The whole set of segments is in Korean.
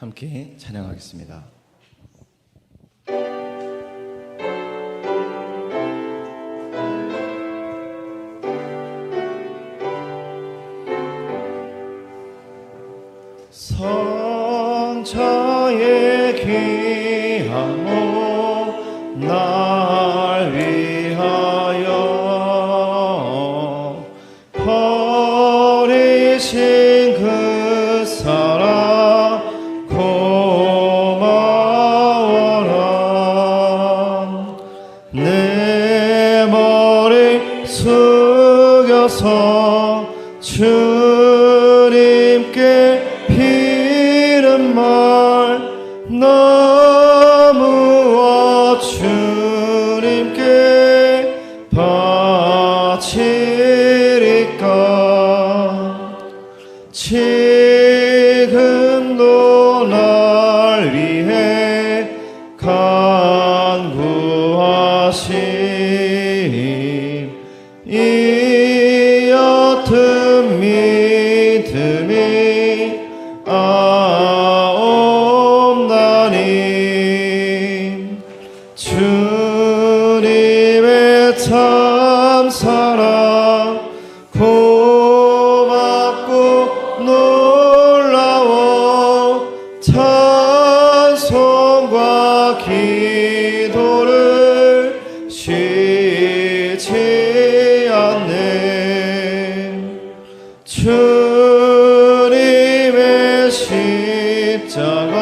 함께 찬양하겠습니다. 성자의 귀한 몸 날 위하여 버리신 그 사랑 고마워라. 내 머리 숙여서 주님께 비는 말 너무어 주님께 바치리까. 지금도 날 위해 간구하심 이 옅은 믿음이 아옵나니. 주님의 참사랑 고맙고 놀라워 찬송과 기도를 쉬지 않네. 주님의 십자가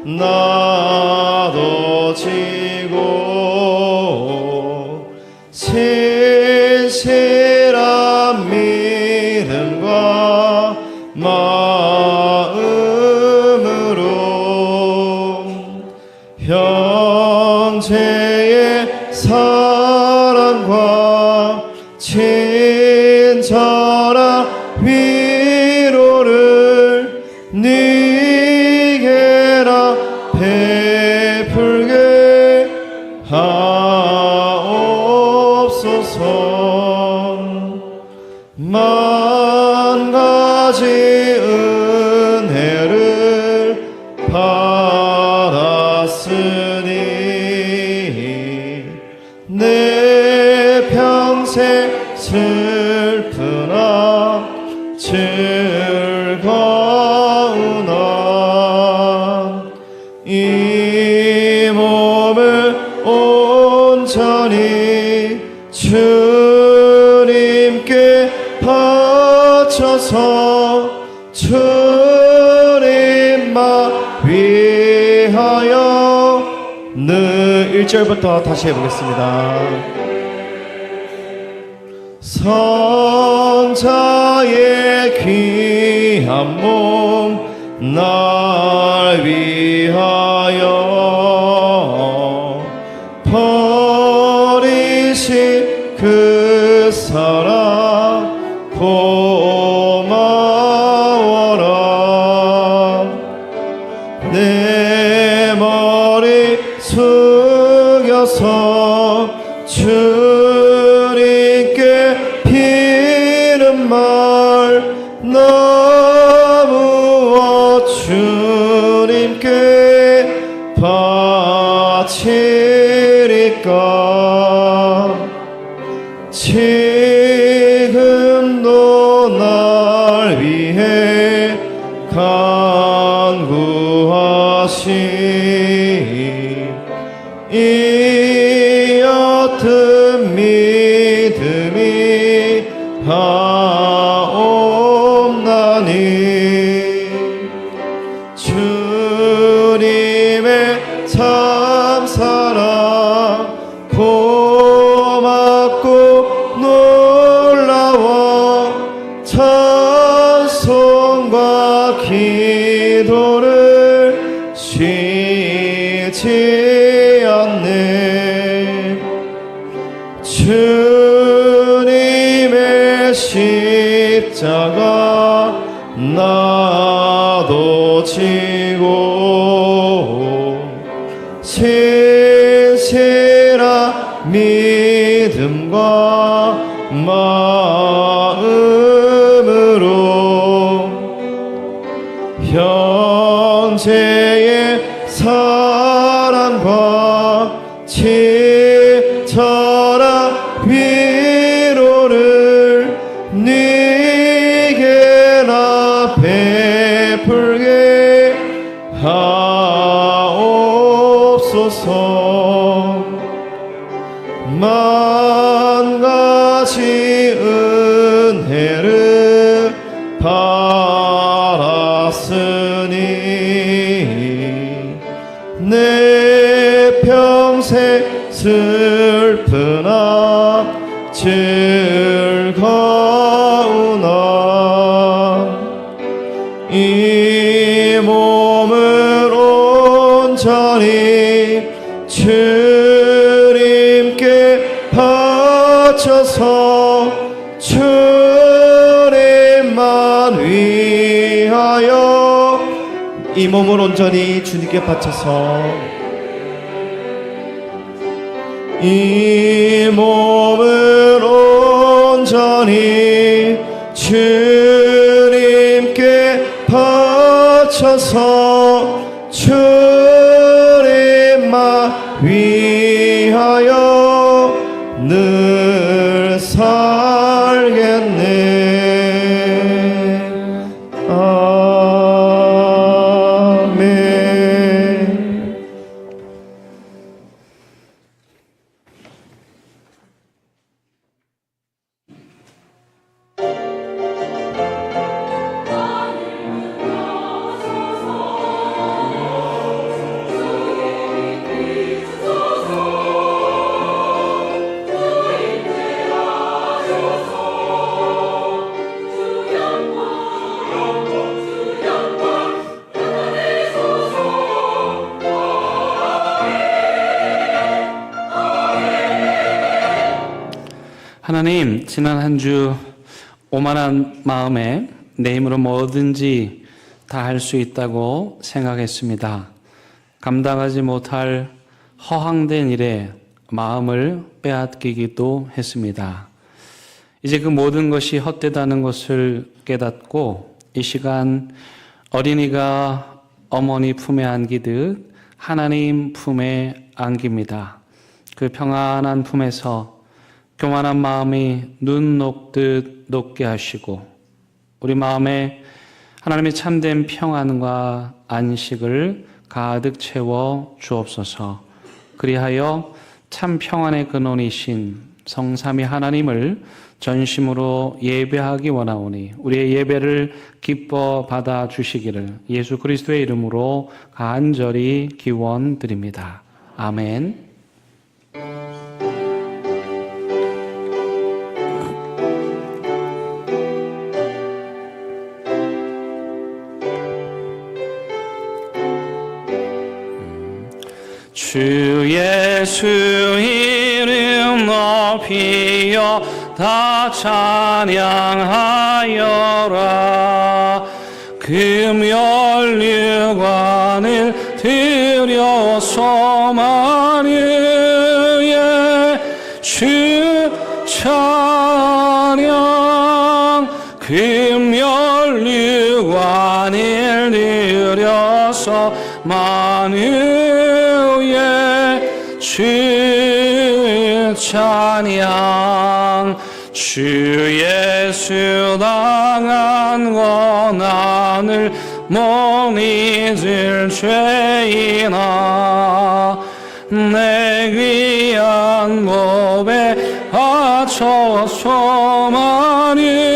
나도 지고 신실한 믿음과 마음으로 형제의 사랑과 친절한 위로를 네게라 베풀게 하옵소서. 만 가지 은혜를 받았으니 내 평생 슬프나 즐거우나 이 몸을 온전히 주님께 바쳐서 주님만 위하여 늘 1절부터 다시 해보겠습니다. 성자의 귀한 몸 날 위하여 버리신 그 사랑 고마워라. 내 머리 숙여서 주님께 비는 말 너무어 주님께 바치리까. 지금도 날 위해 간구하심 이 옅은 믿음이 하옵나니. 주님의 참사랑 고맙고 놀라워 찬송과 기도를 쉬지 않네. 주님의 십자가 나도 지고 신실한 믿음과 마음으로 형 형제의 사랑과 친절한 위로를 네게나 베풀게 하옵소서. 만 가지 은혜를 받았으니 내 평생 슬프나 즐거우나 이 몸을 온전히 주님께 바쳐서 주님만 위하여 이 몸을 온전히 주님께 바쳐서 이 몸을 온전히 주님께 바쳐서 주님만 위하여 늘 살겠네. 아멘. 하나님, 지난 한 주 오만한 마음에 내 힘으로 뭐든지 다 할 수 있다고 생각했습니다. 감당하지 못할 허황된 일에 마음을 빼앗기기도 했습니다. 이제 그 모든 것이 헛되다는 것을 깨닫고 이 시간 어린이가 어머니 품에 안기듯 하나님 품에 안깁니다. 그 평안한 품에서 교만한 마음이 눈 녹듯 녹게 하시고 우리 마음에 하나님의 참된 평안과 안식을 가득 채워 주옵소서. 그리하여 참 평안의 근원이신 성삼위 하나님을 전심으로 예배하기 원하오니 우리의 예배를 기뻐 받아 주시기를 예수 그리스도의 이름으로 간절히 기원드립니다. 아멘. 주 예수 이름 높이여 다 찬양하여라. 금연류관을 들여서 만유의 주 찬양. 금연류관을 들여서 만유의 주 찬양. 주 예수 당한 고난을 못 잊을 죄인아 내 귀한 몸에 바쳐서 만유의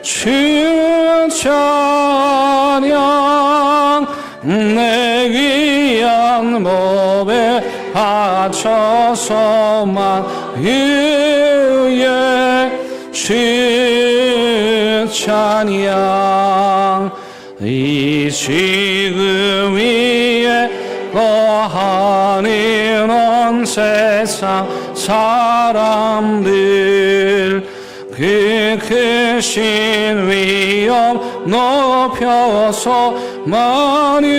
주 찬양. 내 귀한 몸에 바쳐서 만유의 주 찬양. 이 지금 위에 거하는 온 세상 사람들 그 크신 위엄 높여서 만유의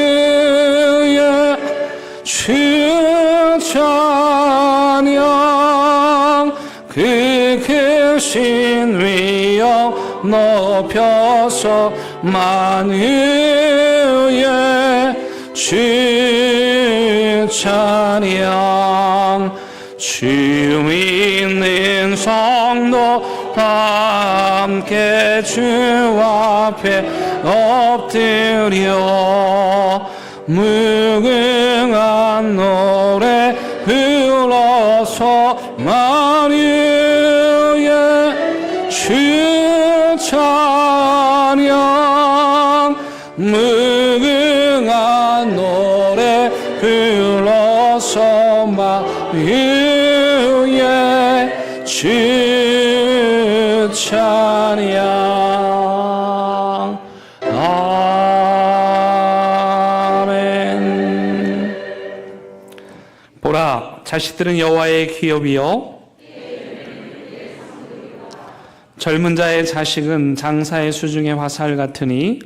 주 찬양. 그 크신 위엄 높여서 만유의 주 찬양. 주 믿는 성도 다 함께 주 앞에 엎드려 무궁한 노래 불러서 마리의 주 찬양. 무궁한 노래 불러서 마리의 주 찬양. 아멘. 보라, 자식들은 여호와의 기업이요 젊은 자의 자식은 장사의 수중의 화살 같으니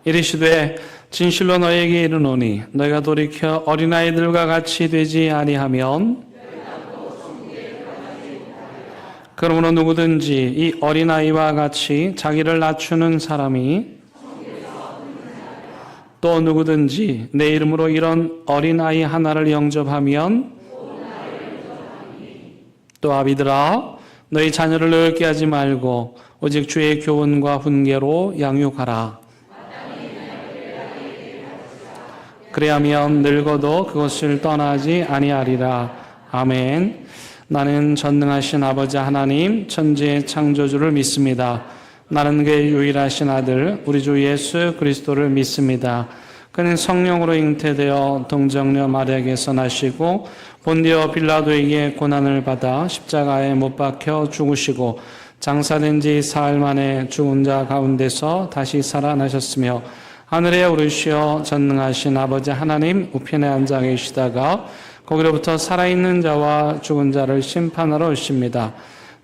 이르시되 진실로 너에게 이르노니 너희가 돌이켜 어린아이들과 같이 되지 아니하면 그러므로 누구든지 이 어린아이와 같이 자기를 낮추는 사람이 또 누구든지 내 이름으로 이런 어린아이 하나를 영접하면 또 아비들아 너희 자녀를 늙게 하지 말고 오직 주의 교훈과 훈계로 양육하라. 그래야면 늙어도 그것을 떠나지 아니하리라. 아멘. 나는 전능하신 아버지 하나님 천지의 창조주를 믿습니다. 나는 그의 유일하신 아들 우리 주 예수 그리스도를 믿습니다. 그는 성령으로 잉태되어 동정녀 마리아에게서 나시고 본디오 빌라도에게 고난을 받아 십자가에 못 박혀 죽으시고 장사된 지 사흘 만에 죽은 자 가운데서 다시 살아나셨으며 하늘에 오르시어 전능하신 아버지 하나님 우편에 앉아 계시다가 거기로부터 살아있는 자와 죽은 자를 심판하러 오십니다.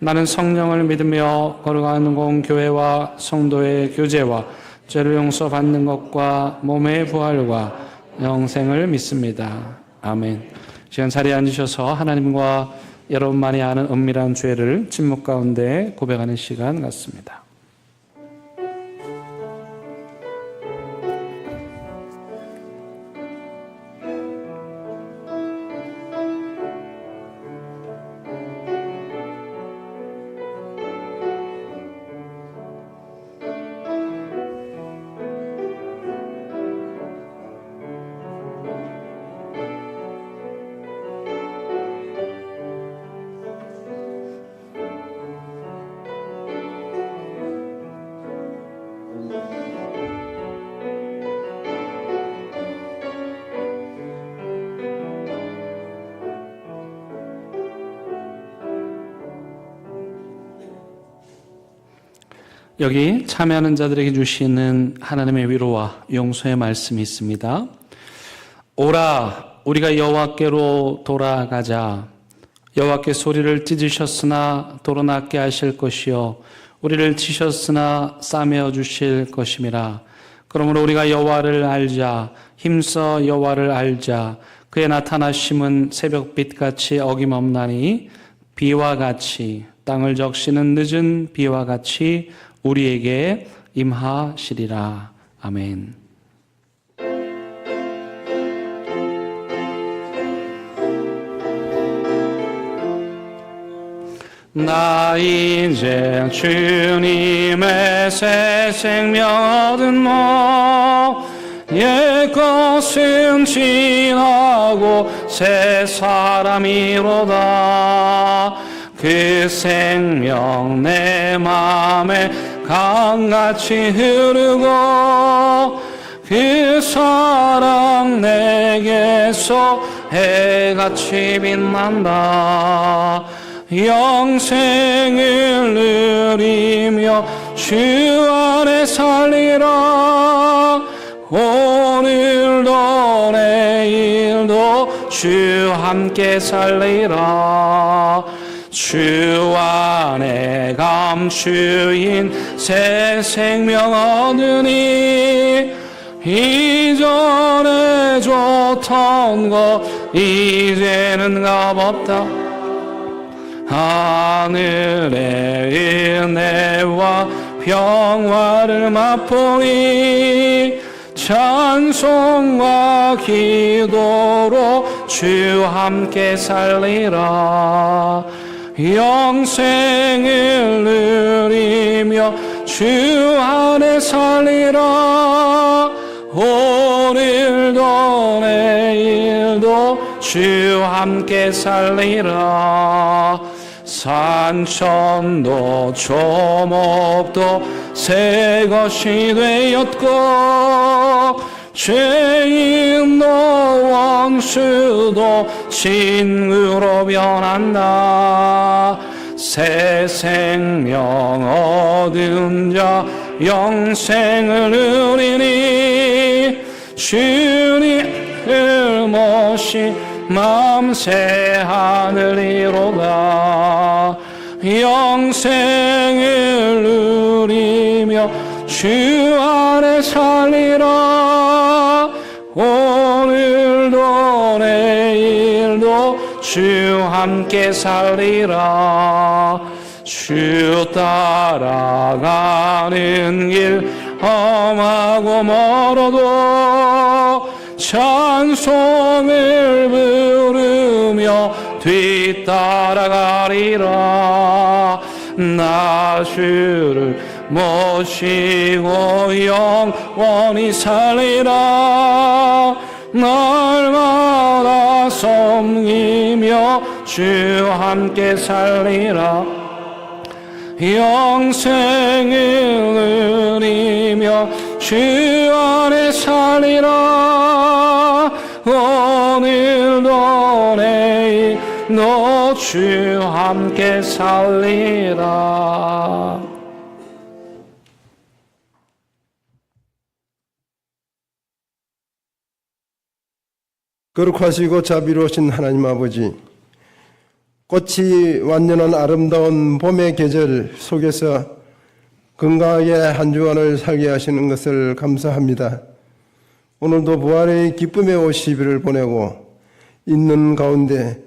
나는 성령을 믿으며 거룩한 공교회와 성도의 교제와 죄를 용서받는 것과 몸의 부활과 영생을 믿습니다. 아멘. 시간 자리에 앉으셔서 하나님과 여러분만이 아는 은밀한 죄를 침묵 가운데 고백하는 시간 같습니다. 여기 참여하는 자들에게 주시는 하나님의 위로와 용서의 말씀이 있습니다. 오라, 우리가 여호와께로 돌아가자. 여호와께 소리를 찢으셨으나 도로 낫게 하실 것이요 우리를 치셨으나 싸매어 주실 것임이라. 그러므로 우리가 여호와를 알자. 힘써 여호와를 알자. 그의 나타나심은 새벽빛같이 어김없나니 비와 같이 땅을 적시는 늦은 비와 같이 우리에게 임하시리라. 아멘. 나 이제 주님의 새 생명 얻은 옛 것은 지나고 새 사람이로다. 그 생명 내 맘에 강같이 흐르고 그 사랑 내게서 해같이 빛난다. 영생을 누리며 주 안에 살리라. 오늘도 내일도 주 함께 살리라. 주 안에 감추인 새 생명 얻으니 이전에 줬던 것 이제는 값없다. 하늘의 은혜와 평화를 맛보니 찬송과 기도로 주 함께 살리라. 영생을 누리며 주 안에 살리라. 오늘도 내일도 주 함께 살리라. 산천도 조목도 새 것이 되었고 죄인도 원수도 친구로 변한다. 새 생명 얻은 자 영생을 누리니 주님을 모시 맘새 하늘이로다. 영생을 누리며 주 안에 살리라. 오늘도 내일도 주 함께 살리라. 주 따라가는 길 험하고 멀어도 찬송을 부르며 뒤따라가리라. 나 주를 모시고 영원히 살리라. 날마다 섬기며 주 함께 살리라. 영생을 누리며 주 안에 살리라. 오늘도 내일도 주 함께 살리라. 거룩하시고 자비로우신 하나님 아버지, 꽃이 완전한 아름다운 봄의 계절 속에서 건강하게 한 주간을 살게 하시는 것을 감사합니다. 오늘도 부활의 기쁨의 50일을 보내고 있는 가운데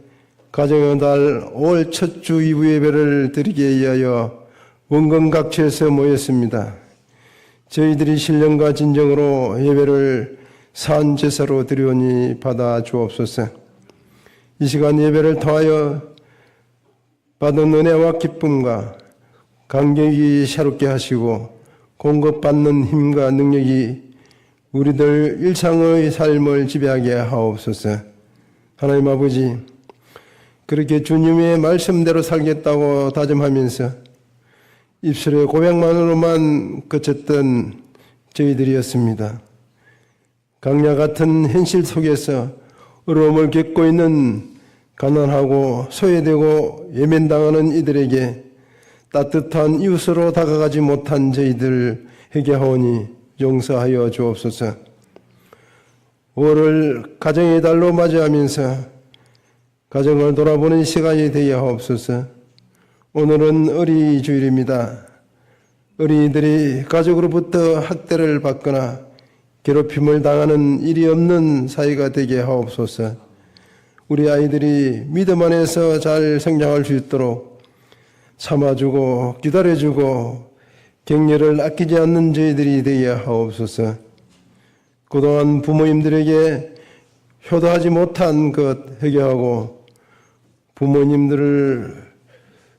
가정의 달 5월 첫 주 이후 예배를 드리기에 위하여 원건 각처에서 모였습니다. 저희들이 신령과 진정으로 예배를 산 제사로 드리오니 받아 주옵소서. 이 시간 예배를 통하여 받은 은혜와 기쁨과 감격이 새롭게 하시고 공급받는 힘과 능력이 우리들 일상의 삶을 지배하게 하옵소서. 하나님 아버지, 그렇게 주님의 말씀대로 살겠다고 다짐하면서 입술의 고백만으로만 그쳤던 저희들이었습니다. 강야 같은 현실 속에서 어려움을 겪고 있는 가난하고 소외되고 외면당하는 이들에게 따뜻한 이웃으로 다가가지 못한 저희들 회개하오니 용서하여 주옵소서. 5월을 가정의 달로 맞이하면서 가정을 돌아보는 시간이 되게 하옵소서. 오늘은 어린이 주일입니다. 어린이들이 가족으로부터 학대를 받거나 괴롭힘을 당하는 일이 없는 사이가 되게 하옵소서. 우리 아이들이 믿음 안에서 잘 성장할 수 있도록 참아주고 기다려주고 격려를 아끼지 않는 저희들이 되게 하옵소서. 그동안 부모님들에게 효도하지 못한 것 회개하고 부모님들을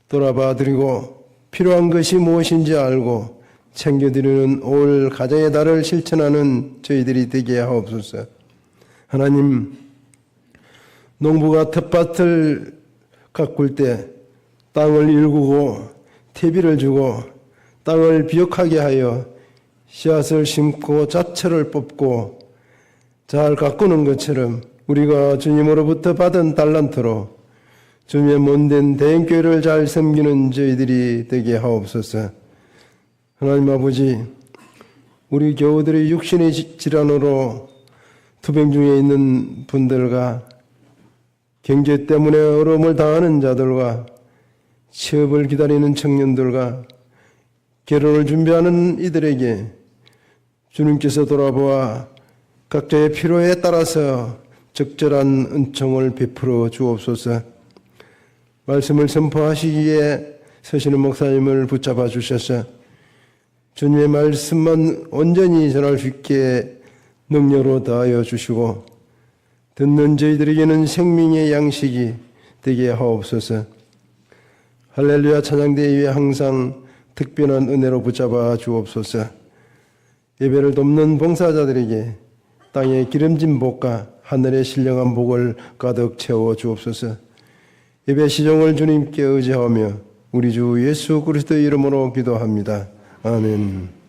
돌아봐 드리고 필요한 것이 무엇인지 알고 챙겨드리는 올 가정의 달을 실천하는 저희들이 되게 하옵소서. 하나님, 농부가 텃밭을 가꿀 때 땅을 일구고 퇴비를 주고 땅을 비옥하게 하여 씨앗을 심고 자철을 뽑고 잘 가꾸는 것처럼 우리가 주님으로부터 받은 달란트로 주님의 몸된 대형교회를 잘 섬기는 저희들이 되게 하옵소서. 하나님 아버지, 우리 교우들의 육신의 질환으로 투병 중에 있는 분들과 경제 때문에 어려움을 당하는 자들과 취업을 기다리는 청년들과 결혼을 준비하는 이들에게 주님께서 돌아보아 각자의 필요에 따라서 적절한 은총을 베풀어 주옵소서. 말씀을 선포하시기에 서시는 목사님을 붙잡아 주셔서 주님의 말씀만 온전히 전할 수 있게 능력으로 다하여 주시고 듣는 저희들에게는 생명의 양식이 되게 하옵소서. 할렐루야 찬양대회 위에 항상 특별한 은혜로 붙잡아 주옵소서. 예배를 돕는 봉사자들에게 땅의 기름진 복과 하늘의 신령한 복을 가득 채워 주옵소서. 예배 시종을 주님께 의지하며 우리 주 예수 그리스도의 이름으로 기도합니다. 아멘.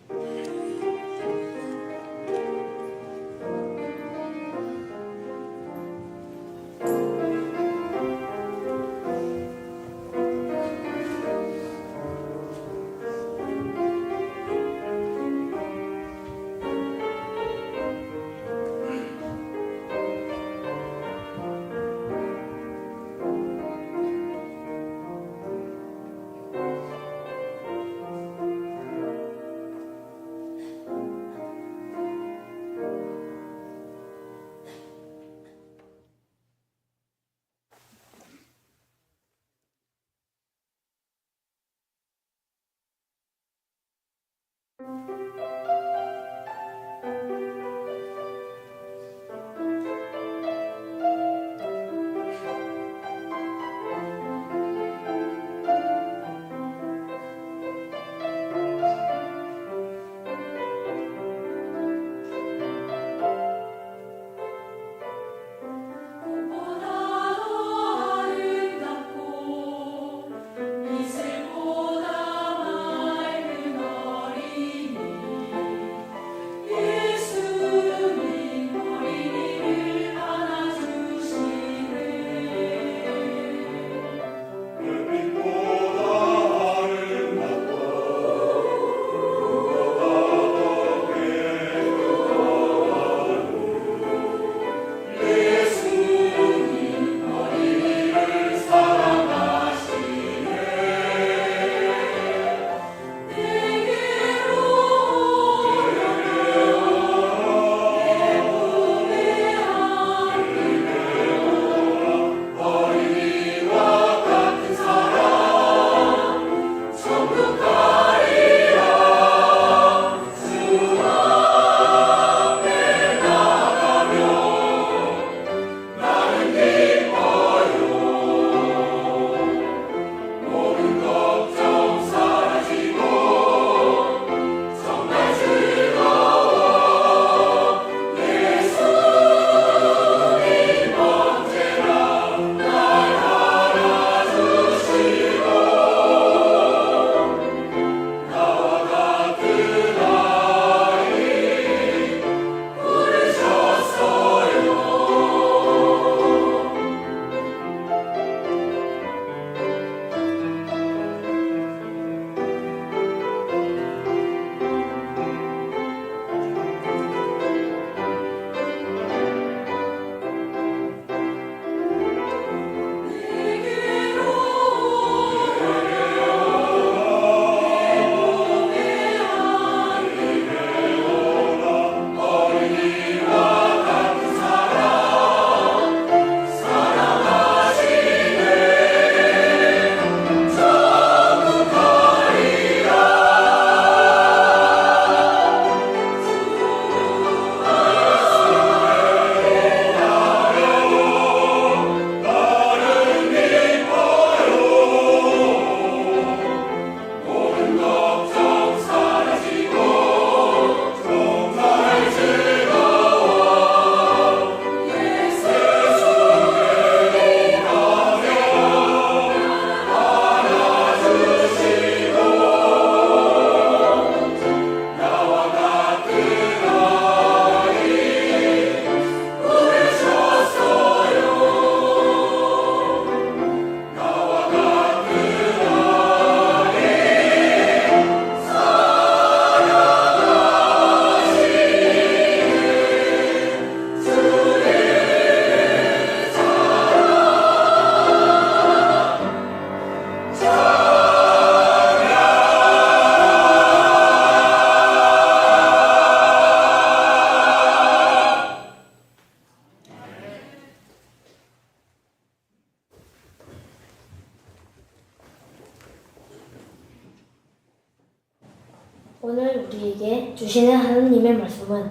오늘 우리에게 주시는 하나님의 말씀은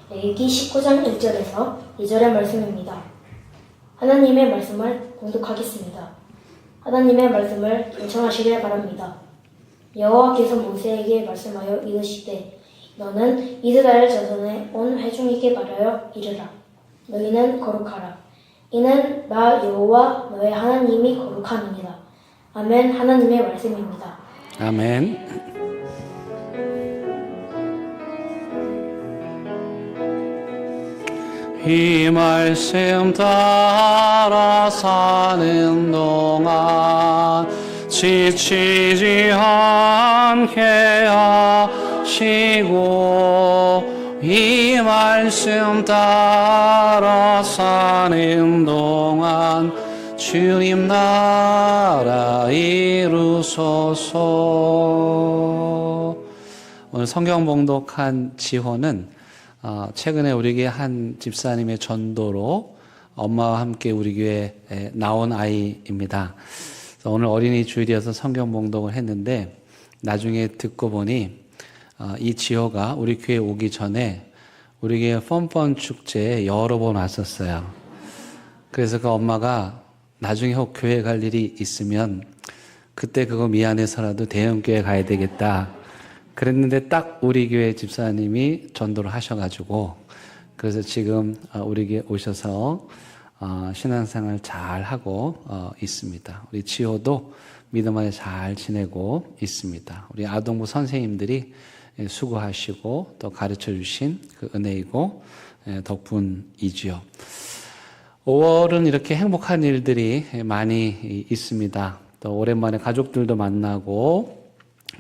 레위기 19장 1절에서 2절의 말씀입니다. 하나님의 말씀을 공독하겠습니다. 하나님의 말씀을 경청하시길 바랍니다. 여호와께서 모세에게 말씀하여 이르시되 너는 이스라엘 자손의 온 회중에게 말하여 이르라. 너희는 거룩하라. 이는 나 여호와 너의 하나님이 거룩함이니라. 아멘. 하나님의 말씀입니다. 아멘. 이 말씀 따라 사는 동안 지치지 않게 하시고 이 말씀 따라 사는 동안 주님 나라 이루소서. 오늘 성경 봉독한 지호는 최근에 우리 교회 한 집사님의 전도로 엄마와 함께 우리 교회에 나온 아이입니다. 그래서 오늘 어린이 주일이어서 성경 봉독을 했는데 나중에 듣고 보니 이 지호가 우리 교회 오기 전에 우리 교회 펀펀 축제에 여러 번 왔었어요. 그래서 그 엄마가 나중에 혹 교회 갈 일이 있으면 그때 그거 미안해서라도 대형교회 가야 되겠다 그랬는데 딱 우리 교회 집사님이 전도를 하셔가지고 그래서 지금 우리 교회 오셔서 신앙생활 잘 하고 있습니다. 우리 지호도 믿음 안에 잘 지내고 있습니다. 우리 아동부 선생님들이 수고하시고 또 가르쳐 주신 그 은혜이고 덕분이지요. 5월은 이렇게 행복한 일들이 많이 있습니다. 또 오랜만에 가족들도 만나고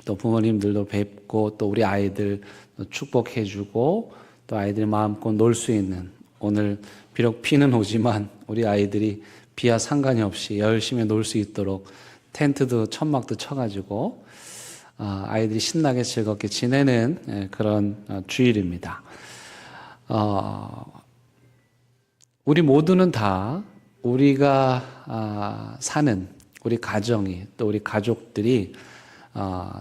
또 부모님들도 뵙고 또 우리 아이들 축복해주고 또 아이들이 마음껏 놀 수 있는 오늘 비록 비는 오지만 우리 아이들이 비와 상관이 없이 열심히 놀 수 있도록 텐트도 천막도 쳐가지고 아이들이 신나게 즐겁게 지내는 그런 주일입니다. 우리 모두는 다 우리가 사는 우리 가정이 또 우리 가족들이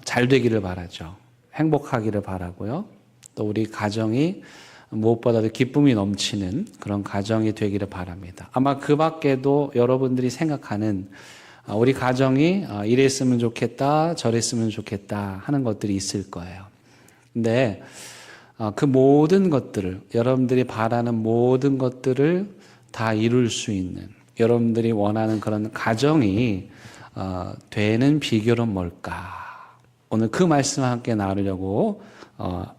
잘 되기를 바라죠. 행복하기를 바라고요. 또 우리 가정이 무엇보다도 기쁨이 넘치는 그런 가정이 되기를 바랍니다. 아마 그 밖에도 여러분들이 생각하는 우리 가정이 이랬으면 좋겠다, 저랬으면 좋겠다 하는 것들이 있을 거예요. 근데 그 모든 것들을, 여러분들이 바라는 모든 것들을 다 이룰 수 있는, 여러분들이 원하는 그런 가정이 되는 비결은 뭘까? 오늘 그 말씀을 함께 나누려고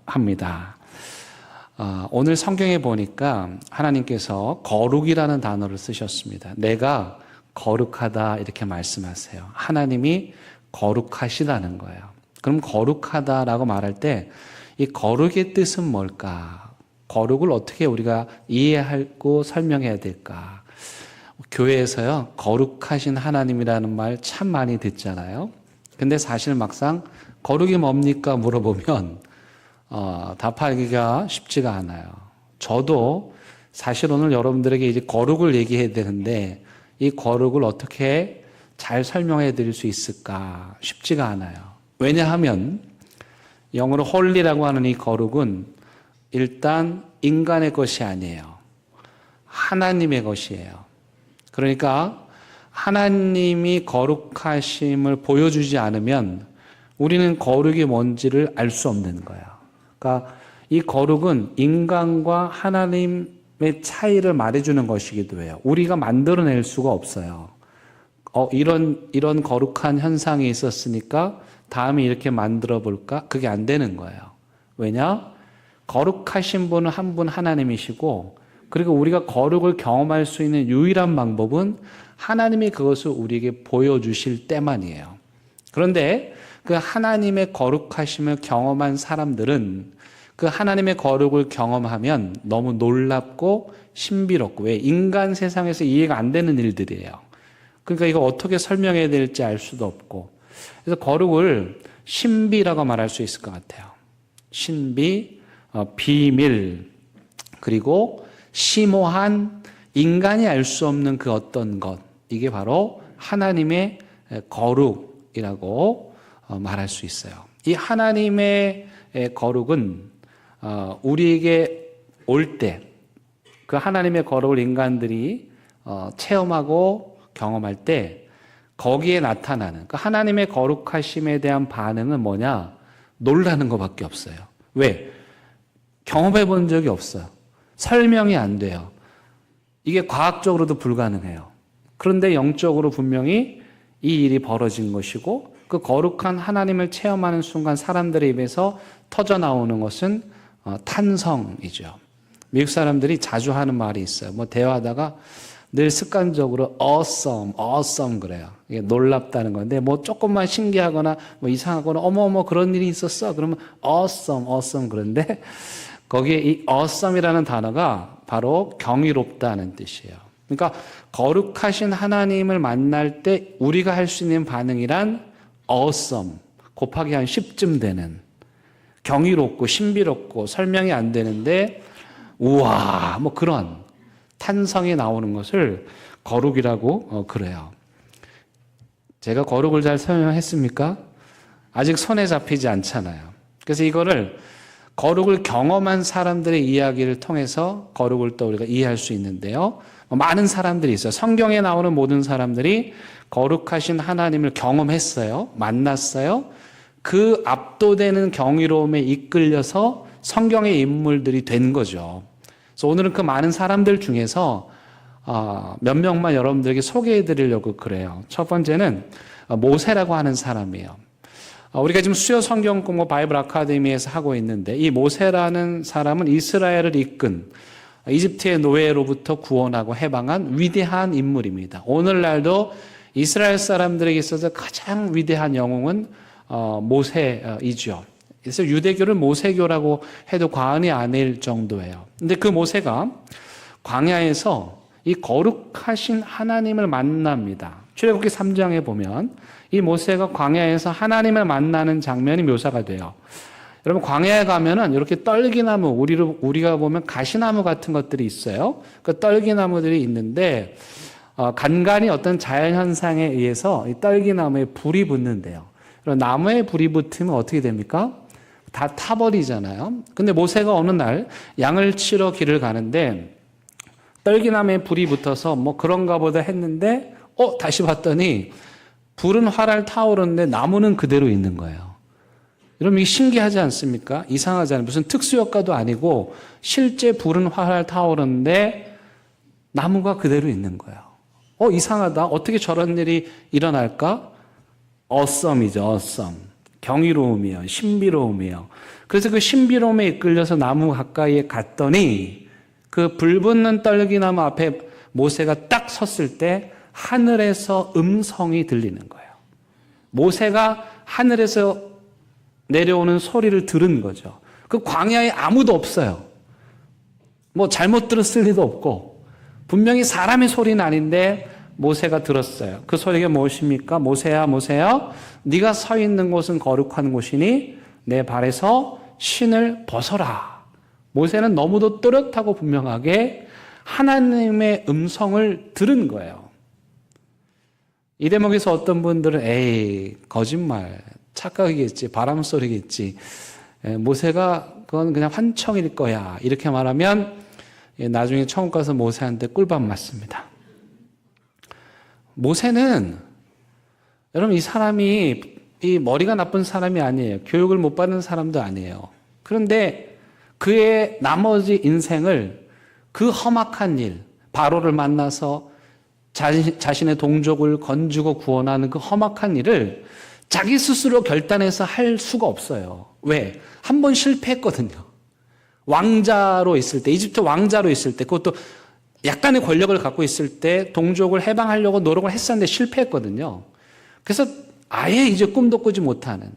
합니다. 오늘 성경에 보니까 하나님께서 거룩이라는 단어를 쓰셨습니다. 내가 거룩하다 이렇게 말씀하세요. 하나님이 거룩하시다는 거예요. 그럼 거룩하다라고 말할 때 이 거룩의 뜻은 뭘까? 거룩을 어떻게 우리가 이해하고 설명해야 될까? 교회에서요, 거룩하신 하나님이라는 말 참 많이 듣잖아요. 근데 사실 막상 거룩이 뭡니까 물어보면 답하기가 쉽지가 않아요. 저도 사실 오늘 여러분들에게 이제 거룩을 얘기해야 되는데 이 거룩을 어떻게 잘 설명해 드릴 수 있을까 쉽지가 않아요. 왜냐하면 영어로 홀리라고 하는 이 거룩은 일단 인간의 것이 아니에요. 하나님의 것이에요. 그러니까 하나님이 거룩하심을 보여주지 않으면 우리는 거룩이 뭔지를 알 수 없는 거예요. 그러니까 이 거룩은 인간과 하나님의 차이를 말해주는 것이기도 해요. 우리가 만들어낼 수가 없어요. 이런 거룩한 현상이 있었으니까 다음에 이렇게 만들어 볼까? 그게 안 되는 거예요. 왜냐? 거룩하신 분은 한 분 하나님이시고, 그리고 우리가 거룩을 경험할 수 있는 유일한 방법은 하나님이 그것을 우리에게 보여주실 때만이에요. 그런데 그 하나님의 거룩하심을 경험한 사람들은 그 하나님의 거룩을 경험하면 너무 놀랍고 신비롭고, 왜? 인간 세상에서 이해가 안 되는 일들이에요. 그러니까 이거 어떻게 설명해야 될지 알 수도 없고, 그래서 거룩을 신비라고 말할 수 있을 것 같아요. 신비, 비밀, 그리고 심오한 인간이 알 수 없는 그 어떤 것, 이게 바로 하나님의 거룩이라고 말할 수 있어요. 이 하나님의 거룩은 우리에게 올 때 그 하나님의 거룩을 인간들이 체험하고 경험할 때 거기에 나타나는 그 하나님의 거룩하심에 대한 반응은 뭐냐? 놀라는 것밖에 없어요. 왜? 경험해 본 적이 없어요. 설명이 안 돼요. 이게 과학적으로도 불가능해요. 그런데 영적으로 분명히 이 일이 벌어진 것이고 그 거룩한 하나님을 체험하는 순간 사람들의 입에서 터져 나오는 것은 탄성이죠. 미국 사람들이 자주 하는 말이 있어요. 뭐 대화하다가 늘 습관적으로 awesome 그래요. 이게 놀랍다는 건데 뭐 조금만 신기하거나 뭐 이상하거나 어머 그런 일이 있었어. 그러면 awesome 그런데 거기에 이 awesome이라는 단어가 바로 경이롭다는 뜻이에요. 그러니까 거룩하신 하나님을 만날 때 우리가 할 수 있는 반응이란 awesome 곱하기 한 10쯤 되는 경이롭고 신비롭고 설명이 안 되는데 우와 뭐 그런 탄성이 나오는 것을 거룩이라고 그래요. 제가 거룩을 잘 설명했습니까? 아직 손에 잡히지 않잖아요. 그래서 이거를 거룩을 경험한 사람들의 이야기를 통해서 거룩을 또 우리가 이해할 수 있는데요. 많은 사람들이 있어요. 성경에 나오는 모든 사람들이 거룩하신 하나님을 경험했어요. 만났어요. 그 압도되는 경이로움에 이끌려서 성경의 인물들이 된 거죠. 그래서 오늘은 그 많은 사람들 중에서 몇 명만 여러분들에게 소개해 드리려고 그래요. 첫 번째는 모세라고 하는 사람이에요. 우리가 지금 수요 성경 공부 바이블 아카데미에서 하고 있는데 이 모세라는 사람은 이스라엘을 이끈 이집트의 노예로부터 구원하고 해방한 위대한 인물입니다. 오늘날도 이스라엘 사람들에게 있어서 가장 위대한 영웅은 모세이죠. 그래서 유대교를 모세교라고 해도 과언이 아닐 정도예요. 근데 그 모세가 광야에서 이 거룩하신 하나님을 만납니다. 출애굽기 3장에 보면 이 모세가 광야에서 하나님을 만나는 장면이 묘사가 돼요. 여러분 광야에 가면은 이렇게 떨기나무, 우리가 보면 가시나무 같은 것들이 있어요. 그 떨기나무들이 있는데 간간히 어떤 자연현상에 의해서 이 떨기나무에 불이 붙는데요. 그럼 나무에 불이 붙으면 어떻게 됩니까? 다 타버리잖아요. 근데 모세가 어느 날 양을 치러 길을 가는데 떨기나무에 불이 붙어서 뭐 그런가 보다 했는데 다시 봤더니 불은 활활 타오르는데 나무는 그대로 있는 거예요. 여러분 이게 신기하지 않습니까? 이상하잖아요. 무슨 특수효과도 아니고 실제 불은 활활 타오르는데 나무가 그대로 있는 거예요. 이상하다. 어떻게 저런 일이 일어날까? awesome이죠. awesome. 경이로움이요. 신비로움이요. 그래서 그 신비로움에 이끌려서 나무 가까이에 갔더니 그 불 붙는 떨기나무 앞에 모세가 딱 섰을 때 하늘에서 음성이 들리는 거예요. 모세가 하늘에서 내려오는 소리를 들은 거죠. 그 광야에 아무도 없어요. 뭐 잘못 들었을 리도 없고 분명히 사람의 소리는 아닌데 모세가 들었어요. 그 소리가 무엇입니까? 모세야 모세야 네가 서 있는 곳은 거룩한 곳이니 내 발에서 신을 벗어라. 모세는 너무도 또렷하고 분명하게 하나님의 음성을 들은 거예요. 이 대목에서 어떤 분들은 에이 거짓말 착각이겠지 바람 소리겠지 모세가 그건 그냥 환청일 거야 이렇게 말하면 나중에 천국 가서 모세한테 꿀밤 맞습니다. 모세는 여러분 이 사람이 이 머리가 나쁜 사람이 아니에요. 교육을 못 받은 사람도 아니에요. 그런데 그의 나머지 인생을 그 험악한 일 바로를 만나서 자신의 동족을 건지고 구원하는 그 험악한 일을 자기 스스로 결단해서 할 수가 없어요. 왜? 한 번 실패했거든요. 왕자로 있을 때, 이집트 왕자로 있을 때, 그것도 약간의 권력을 갖고 있을 때 동족을 해방하려고 노력을 했었는데 실패했거든요. 그래서 아예 이제 꿈도 꾸지 못하는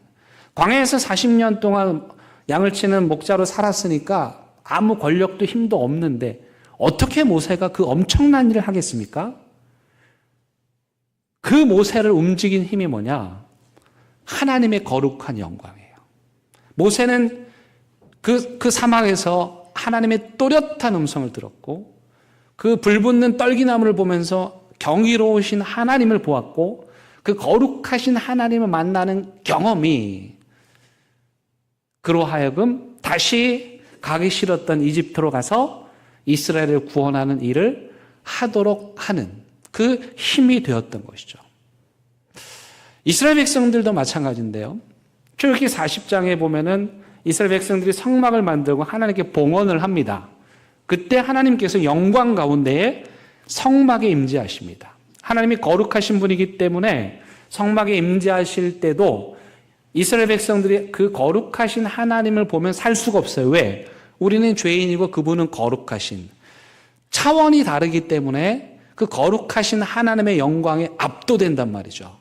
광야에서 40년 동안 양을 치는 목자로 살았으니까 아무 권력도 힘도 없는데 어떻게 모세가 그 엄청난 일을 하겠습니까? 그 모세를 움직인 힘이 뭐냐? 하나님의 거룩한 영광이에요. 모세는 그 사막에서 하나님의 또렷한 음성을 들었고 그 불붙는 떨기나무를 보면서 경이로우신 하나님을 보았고 그 거룩하신 하나님을 만나는 경험이 그로 하여금 다시 가기 싫었던 이집트로 가서 이스라엘을 구원하는 일을 하도록 하는 그 힘이 되었던 것이죠. 이스라엘 백성들도 마찬가지인데요. 출애굽기 40장에 보면은 이스라엘 백성들이 성막을 만들고 하나님께 봉헌을 합니다. 그때 하나님께서 영광 가운데에 성막에 임재하십니다. 하나님이 거룩하신 분이기 때문에 성막에 임재하실 때도 이스라엘 백성들이 그 거룩하신 하나님을 보면 살 수가 없어요. 왜? 우리는 죄인이고 그분은 거룩하신. 차원이 다르기 때문에 그 거룩하신 하나님의 영광에 압도된단 말이죠.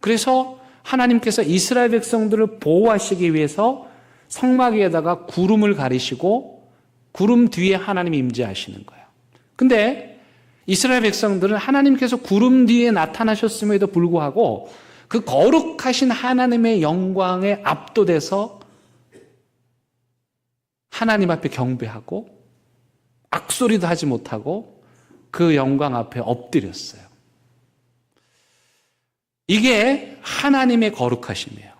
그래서 하나님께서 이스라엘 백성들을 보호하시기 위해서 성막 위에다가 구름을 가리시고 구름 뒤에 하나님이 임재하시는 거예요. 근데 이스라엘 백성들은 하나님께서 구름 뒤에 나타나셨음에도 불구하고 그 거룩하신 하나님의 영광에 압도돼서 하나님 앞에 경배하고 악소리도 하지 못하고 그 영광 앞에 엎드렸어요. 이게 하나님의 거룩하심이에요.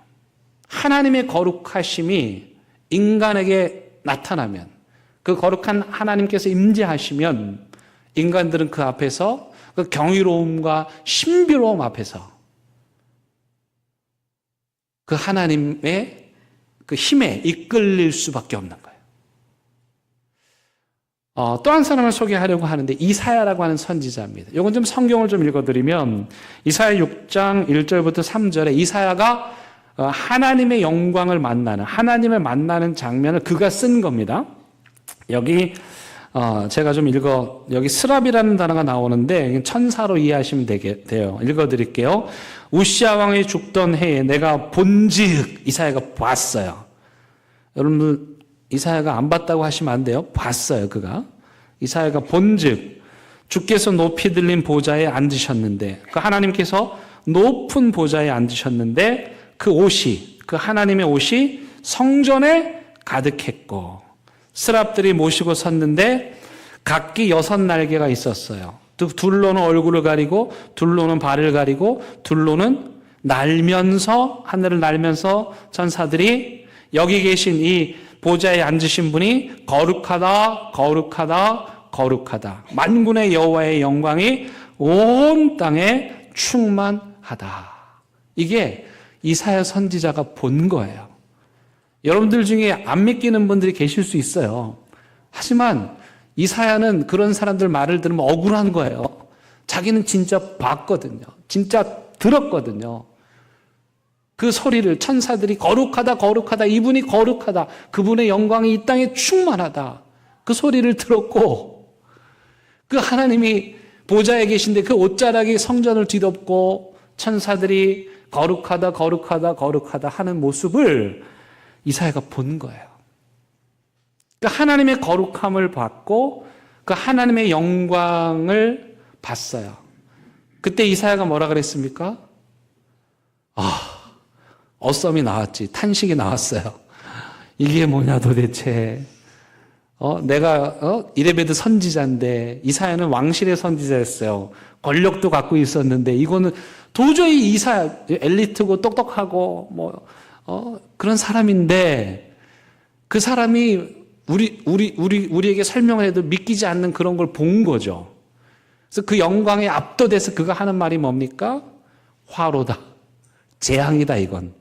하나님의 거룩하심이 인간에게 나타나면, 그 거룩한 하나님께서 임재하시면 인간들은 그 앞에서 그 경이로움과 신비로움 앞에서 그 하나님의 그 힘에 이끌릴 수밖에 없는 거예요. 또 한 사람을 소개하려고 하는데 이사야라고 하는 선지자입니다. 이건 좀 성경을 좀 읽어드리면 이사야 6장 1절부터 3절에 이사야가 하나님의 영광을 만나는, 하나님을 만나는 장면을 그가 쓴 겁니다. 여기 제가 좀 여기 스랍이라는 단어가 나오는데 천사로 이해하시면 돼요. 읽어드릴게요. 우시아 왕이 죽던 해에 내가 본즉, 이사야가 봤어요. 여러분들 이사야가 안 봤다고 하시면 안 돼요. 봤어요, 그가. 이사야가 본즉 주께서 높이 들린 보좌에 앉으셨는데, 그 하나님께서 높은 보좌에 앉으셨는데 그 옷이, 그 하나님의 옷이 성전에 가득했고 스랍들이 모시고 섰는데 각기 6날개가 있었어요. 둘로는 얼굴을 가리고 둘로는 발을 가리고 둘로는 날면서, 하늘을 날면서 천사들이 여기 계신 이 보좌에 앉으신 분이 거룩하다, 거룩하다, 거룩하다. 만군의 여호와의 영광이 온 땅에 충만하다. 이게 이사야 선지자가 본 거예요. 여러분들 중에 안 믿기는 분들이 계실 수 있어요. 하지만 이사야는 그런 사람들 말을 들으면 억울한 거예요. 자기는 진짜 봤거든요. 진짜 들었거든요. 그 소리를, 천사들이 거룩하다, 거룩하다, 이분이 거룩하다, 그분의 영광이 이 땅에 충만하다, 그 소리를 들었고, 그 하나님이 보좌에 계신데 그 옷자락이 성전을 뒤덮고 천사들이 거룩하다, 거룩하다, 거룩하다 하는 모습을 이사야가 본 거예요. 그 하나님의 거룩함을 받고 그 하나님의 영광을 봤어요. 그때 이사야가 뭐라 그랬습니까? 어썸이 나왔지. 탄식이 나왔어요. 이게 뭐냐 도대체. 내가 이레베드 선지자인데, 이사야는 왕실의 선지자였어요. 권력도 갖고 있었는데, 이거는 도저히 이사야, 엘리트고 똑똑하고 그런 사람인데, 그 사람이 우리에게 설명을 해도 믿기지 않는 그런 걸 본 거죠. 그래서 그 영광에 압도돼서 그가 하는 말이 뭡니까? 화로다. 재앙이다, 이건.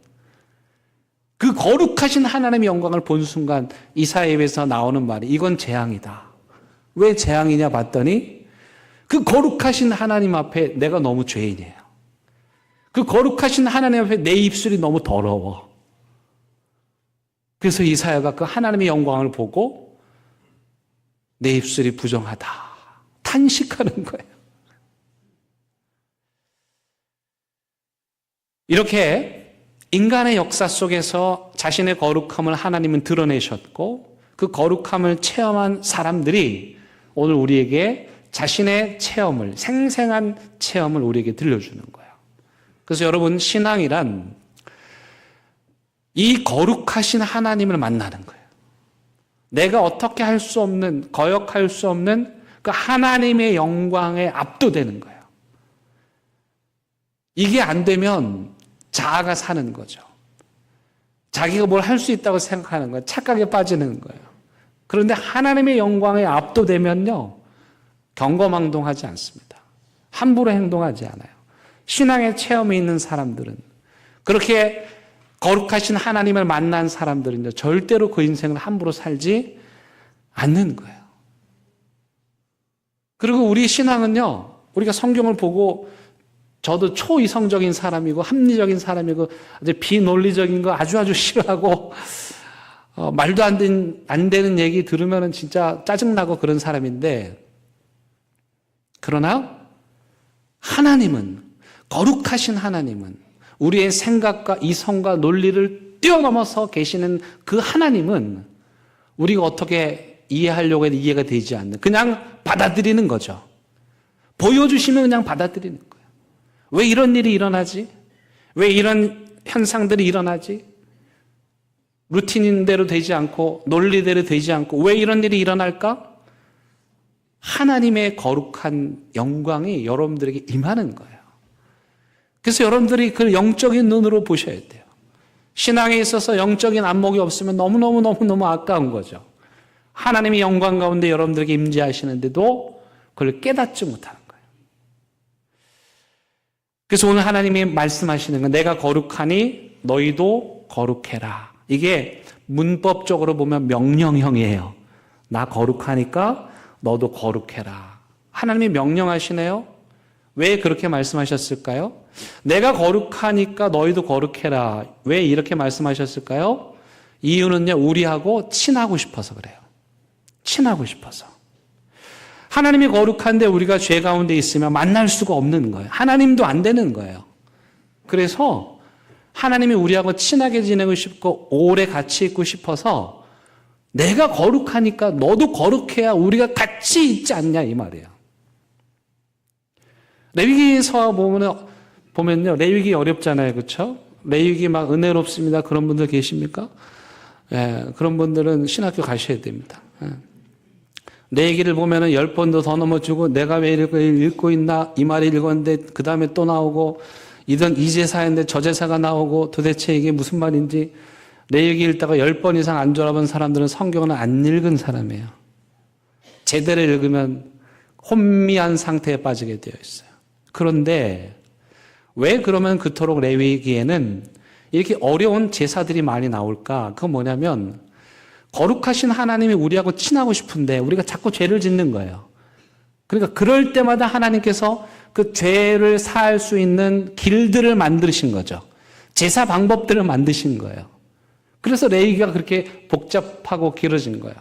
그 거룩하신 하나님의 영광을 본 순간 이사야에서 나오는 말이, 이건 재앙이다. 왜 재앙이냐 봤더니 그 거룩하신 하나님 앞에 내가 너무 죄인이에요. 그 거룩하신 하나님 앞에 내 입술이 너무 더러워. 그래서 이사야가 그 하나님의 영광을 보고 내 입술이 부정하다, 탄식하는 거예요. 이렇게 인간의 역사 속에서 자신의 거룩함을 하나님은 드러내셨고, 그 거룩함을 체험한 사람들이 오늘 우리에게 자신의 체험을, 생생한 체험을 우리에게 들려주는 거예요. 그래서 여러분, 신앙이란 이 거룩하신 하나님을 만나는 거예요. 내가 어떻게 할 수 없는, 거역할 수 없는 그 하나님의 영광에 압도되는 거예요. 이게 안 되면 자아가 사는 거죠. 자기가 뭘 할 수 있다고 생각하는 거예요. 착각에 빠지는 거예요. 그런데 하나님의 영광에 압도되면요, 경거망동하지 않습니다. 함부로 행동하지 않아요. 신앙의 체험이 있는 사람들은, 그렇게 거룩하신 하나님을 만난 사람들은요, 절대로 그 인생을 함부로 살지 않는 거예요. 그리고 우리 신앙은요, 우리가 성경을 보고, 저도 초이성적인 사람이고 합리적인 사람이고 아주 비논리적인 거 아주 싫어하고 말도 안 되는 얘기 들으면 진짜 짜증나고 그런 사람인데, 그러나 하나님은, 거룩하신 하나님은, 우리의 생각과 이성과 논리를 뛰어넘어서 계시는 그 하나님은 우리가 어떻게 이해하려고 해도 이해가 되지 않는, 그냥 받아들이는 거죠. 보여주시면 그냥 받아들이는 거예요. 왜 이런 일이 일어나지? 왜 이런 현상들이 일어나지? 루틴대로 되지 않고 논리대로 되지 않고 왜 이런 일이 일어날까? 하나님의 거룩한 영광이 여러분들에게 임하는 거예요. 그래서 여러분들이 그 영적인 눈으로 보셔야 돼요. 신앙에 있어서 영적인 안목이 없으면 너무너무 아까운 거죠. 하나님의 영광 가운데 여러분들에게 임재하시는데도 그걸 깨닫지 못하는 거예요. 그래서 오늘 하나님이 말씀하시는 건, 내가 거룩하니 너희도 거룩해라. 이게 문법적으로 보면 명령형이에요. 나 거룩하니까 너도 거룩해라. 하나님이 명령하시네요. 왜 그렇게 말씀하셨을까요? 내가 거룩하니까 너희도 거룩해라. 왜 이렇게 말씀하셨을까요? 이유는요, 우리하고 친하고 싶어서 그래요. 친하고 싶어서. 하나님이 거룩한데 우리가 죄 가운데 있으면 만날 수가 없는 거예요. 하나님도 안 되는 거예요. 그래서 하나님이 우리하고 친하게 지내고 싶고 오래 같이 있고 싶어서, 내가 거룩하니까 너도 거룩해야 우리가 같이 있지 않냐, 이 말이에요. 레위기서 보면요, 레위기 어렵잖아요, 그렇죠? 레위기 막 은혜롭습니다. 그런 분들 계십니까? 예, 그런 분들은 신학교 가셔야 됩니다. 예. 레위기를 보면은 10번도 더 넘어주고, 내가 왜 읽고 있나 이 말을 읽었는데 그 다음에 또 나오고, 이 제사인데 저 제사가 나오고, 도대체 이게 무슨 말인지 레위기 읽다가 10번 이상 안 돌아본 사람들은 성경을 안 읽은 사람이에요. 제대로 읽으면 혼미한 상태에 빠지게 되어 있어요. 그런데 왜 그러면 그토록 레위기에는 이렇게 어려운 제사들이 많이 나올까? 그건 뭐냐면, 거룩하신 하나님이 우리하고 친하고 싶은데 우리가 자꾸 죄를 짓는 거예요. 그러니까 그럴 때마다 하나님께서 그 죄를 사할 수 있는 길들을 만드신 거죠. 제사 방법들을 만드신 거예요. 그래서 레위기가 그렇게 복잡하고 길어진 거예요.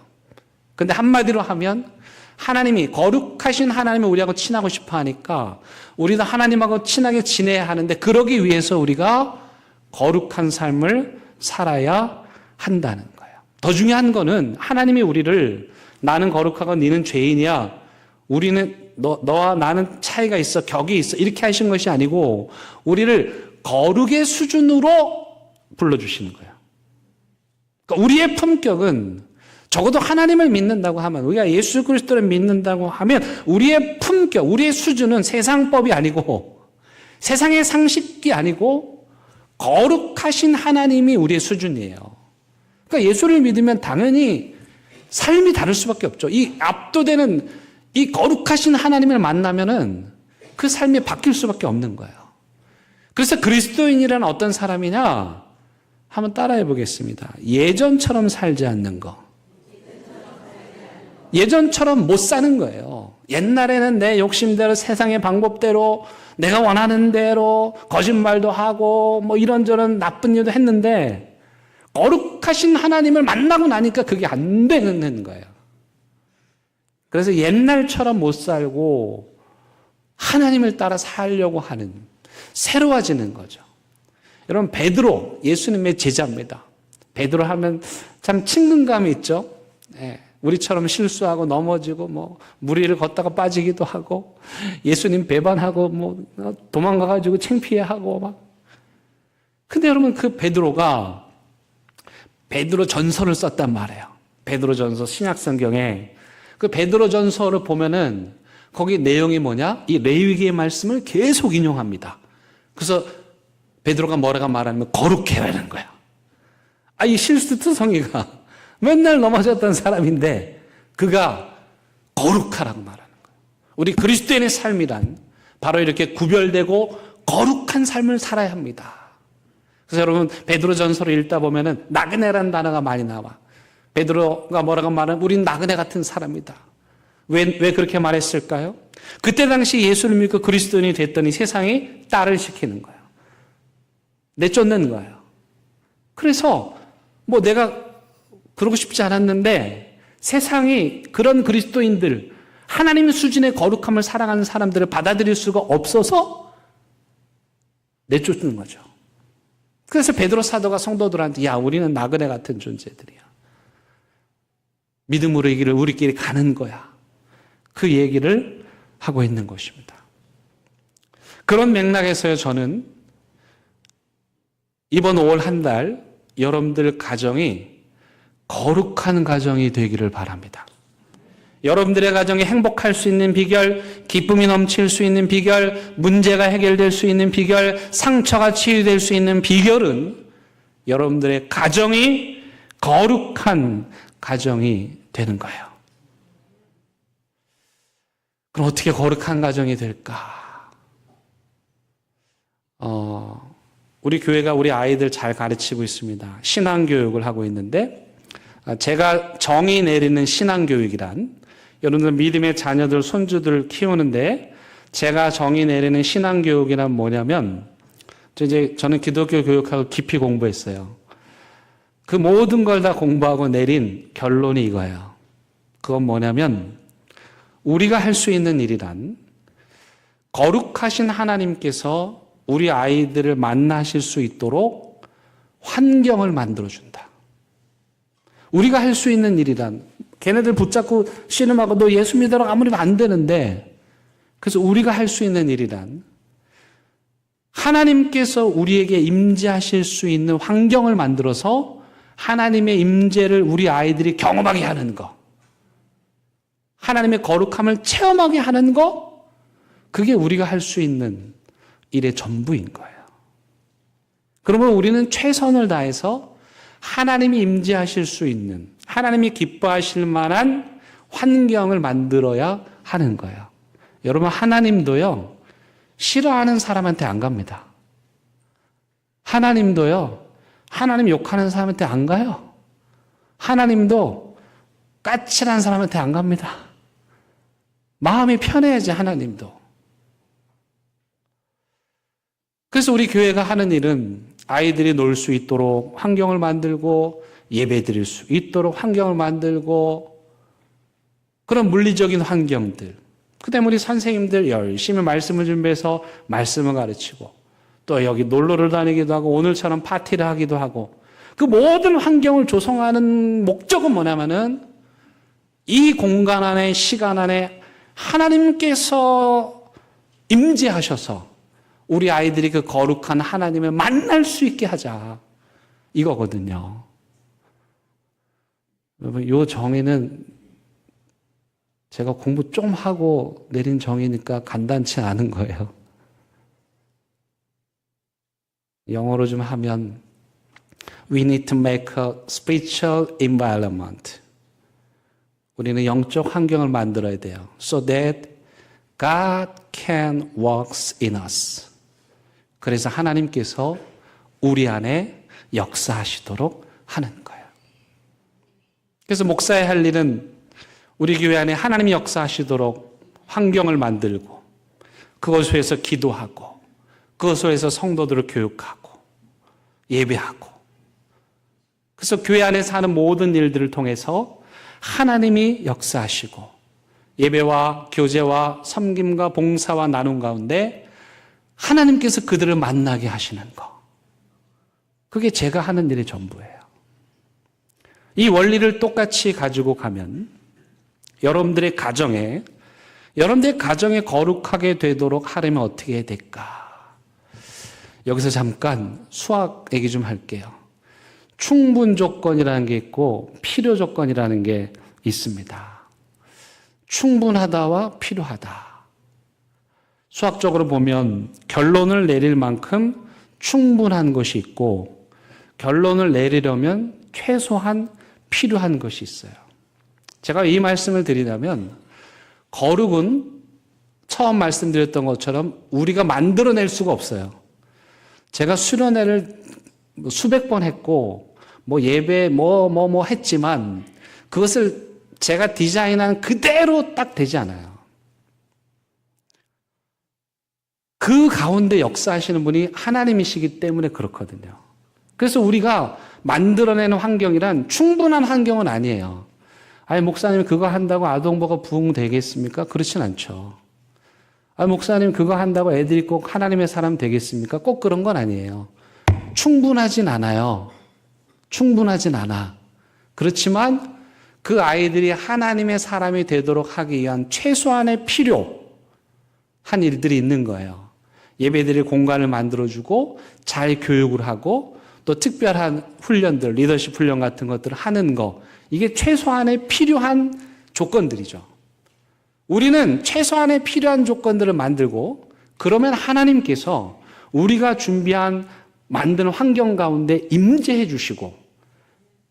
근데 한마디로 하면, 하나님이, 거룩하신 하나님이 우리하고 친하고 싶어 하니까 우리도 하나님하고 친하게 지내야 하는데, 그러기 위해서 우리가 거룩한 삶을 살아야 한다는 거예요. 더 중요한 거는, 하나님이 우리를, 나는 거룩하고 너는 죄인이야, 우리는 너와 나는 차이가 있어, 격이 있어, 이렇게 하신 것이 아니고 우리를 거룩의 수준으로 불러주시는 거예요. 그러니까 우리의 품격은, 적어도 하나님을 믿는다고 하면, 우리가 예수 그리스도를 믿는다고 하면 우리의 품격, 우리의 수준은 세상법이 아니고 세상의 상식이 아니고 거룩하신 하나님이 우리의 수준이에요. 그러니까 예수를 믿으면 당연히 삶이 다를 수밖에 없죠. 이 압도되는 이 거룩하신 하나님을 만나면은 그 삶이 바뀔 수밖에 없는 거예요. 그래서 그리스도인이란 어떤 사람이냐? 한번 따라해 보겠습니다. 예전처럼 살지 않는 거. 예전처럼 못 사는 거예요. 옛날에는 내 욕심대로, 세상의 방법대로, 내가 원하는 대로 거짓말도 하고 뭐 이런저런 나쁜 일도 했는데, 거룩하신 하나님을 만나고 나니까 그게 안 되는 거예요. 그래서 옛날처럼 못 살고 하나님을 따라 살려고 하는, 새로워지는 거죠. 여러분, 베드로, 예수님의 제자입니다. 베드로 하면 참 친근감이 있죠. 예, 우리처럼 실수하고 넘어지고 뭐 무리를 걷다가 빠지기도 하고, 예수님 배반하고 뭐 도망가가지고 창피해하고 막. 근데 여러분, 그 베드로가 베드로 전서를 썼단 말이에요. 베드로 전서, 신약 성경에 그 베드로 전서를 보면은 거기 내용이 뭐냐? 이 레위기의 말씀을 계속 인용합니다. 그래서 베드로가 뭐라고 말하면 거룩해라는 거야. 이 실수투성이가 맨날 넘어졌던 사람인데 그가 거룩하라고 말하는 거예요. 우리 그리스도인의 삶이란 바로 이렇게 구별되고 거룩한 삶을 살아야 합니다. 그래서 여러분 베드로전서를 읽다 보면은 나그네라는 단어가 많이 나와. 베드로가 뭐라고 말하면 우린 나그네 같은 사람이다. 왜 그렇게 말했을까요? 그때 당시 예수를 믿고 그리스도인이 됐더니 세상이 딸을 시키는 거예요. 내쫓는 거예요. 그래서 내가 그러고 싶지 않았는데 세상이 그런 그리스도인들, 하나님의 수준의 거룩함을 사랑하는 사람들을 받아들일 수가 없어서 내쫓는 거죠. 그래서 베드로 사도가 성도들한테 우리는 나그네 같은 존재들이야. 믿음으로 이 길을 우리끼리 가는 거야. 그 얘기를 하고 있는 것입니다. 그런 맥락에서요, 저는 이번 5월 한 달 여러분들 가정이 거룩한 가정이 되기를 바랍니다. 여러분들의 가정이 행복할 수 있는 비결, 기쁨이 넘칠 수 있는 비결, 문제가 해결될 수 있는 비결, 상처가 치유될 수 있는 비결은 여러분들의 가정이 거룩한 가정이 되는 거예요. 그럼 어떻게 거룩한 가정이 될까? 우리 교회가 우리 아이들 잘 가르치고 있습니다. 신앙교육을 하고 있는데 제가 정의 내리는 신앙교육이란 여러분들 믿음의 자녀들, 손주들 키우는데 제가 정의 내리는 신앙교육이란 뭐냐면 저는 기독교 교육하고 깊이 공부했어요. 그 모든 걸 다 공부하고 내린 결론이 이거예요. 그건 뭐냐면 우리가 할 수 있는 일이란 거룩하신 하나님께서 우리 아이들을 만나실 수 있도록 환경을 만들어준다. 우리가 할 수 있는 일이란 걔네들 붙잡고 씨름하고 너 예수 믿으라고 아무리 안 되는데 그래서 우리가 할 수 있는 일이란 하나님께서 우리에게 임재하실 수 있는 환경을 만들어서 하나님의 임재를 우리 아이들이 경험하게 하는 거, 하나님의 거룩함을 체험하게 하는 거, 그게 우리가 할 수 있는 일의 전부인 거예요. 그러면 우리는 최선을 다해서 하나님이 임재하실 수 있는, 하나님이 기뻐하실 만한 환경을 만들어야 하는 거예요. 여러분, 하나님도요, 싫어하는 사람한테 안 갑니다. 하나님도요, 하나님 욕하는 사람한테 안 가요. 하나님도 까칠한 사람한테 안 갑니다. 마음이 편해야지, 하나님도. 그래서 우리 교회가 하는 일은 아이들이 놀 수 있도록 환경을 만들고 예배 드릴 수 있도록 환경을 만들고 그런 물리적인 환경들, 그 다음에 우리 선생님들 열심히 말씀을 준비해서 말씀을 가르치고 또 여기 놀러를 다니기도 하고 오늘처럼 파티를 하기도 하고 그 모든 환경을 조성하는 목적은 뭐냐면은 이 공간 안에 시간 안에 하나님께서 임재하셔서 우리 아이들이 그 거룩한 하나님을 만날 수 있게 하자, 이거거든요. 여러분, 이 정의는 제가 공부 좀 하고 내린 정의니까 간단치 않은 거예요. 영어로 좀 하면 We need to make a spiritual environment. 우리는 영적 환경을 만들어야 돼요. So that God can work in us. 그래서 하나님께서 우리 안에 역사하시도록 하는 거예요. 그래서 목사의 할 일은 우리 교회 안에 하나님이 역사하시도록 환경을 만들고 그것을 위해서 기도하고 그것을 위해서 성도들을 교육하고 예배하고 그래서 교회 안에서 하는 모든 일들을 통해서 하나님이 역사하시고 예배와 교제와 섬김과 봉사와 나눔 가운데 하나님께서 그들을 만나게 하시는 거, 그게 제가 하는 일의 전부예요. 이 원리를 똑같이 가지고 가면 여러분들의 가정에 거룩하게 되도록 하려면 어떻게 해야 될까? 여기서 잠깐 수학 얘기 좀 할게요. 충분 조건이라는 게 있고 필요 조건이라는 게 있습니다. 충분하다와 필요하다. 수학적으로 보면 결론을 내릴 만큼 충분한 것이 있고 결론을 내리려면 최소한 필요한 것이 있어요. 제가 이 말씀을 드리려면 거룩은 처음 말씀드렸던 것처럼 우리가 만들어낼 수가 없어요. 제가 수련회를 수백 번 했고 예배 했지만 그것을 제가 디자인한 그대로 딱 되지 않아요. 그 가운데 역사하시는 분이 하나님이시기 때문에 그렇거든요. 그래서 우리가 만들어내는 환경이란 충분한 환경은 아니에요. 아니, 목사님 그거 한다고 아동보가 부흥되겠습니까? 그렇진 않죠. 아니, 목사님 그거 한다고 애들이 꼭 하나님의 사람 되겠습니까? 꼭 그런 건 아니에요. 충분하진 않아요. 충분하진 않아. 그렇지만 그 아이들이 하나님의 사람이 되도록 하기 위한 최소한의 필요한 일들이 있는 거예요. 예배드릴 공간을 만들어주고 잘 교육을 하고 또 특별한 훈련들, 리더십 훈련 같은 것들을 하는 거, 이게 최소한의 필요한 조건들이죠. 우리는 최소한의 필요한 조건들을 만들고 그러면 하나님께서 우리가 준비한 만든 환경 가운데 임재해 주시고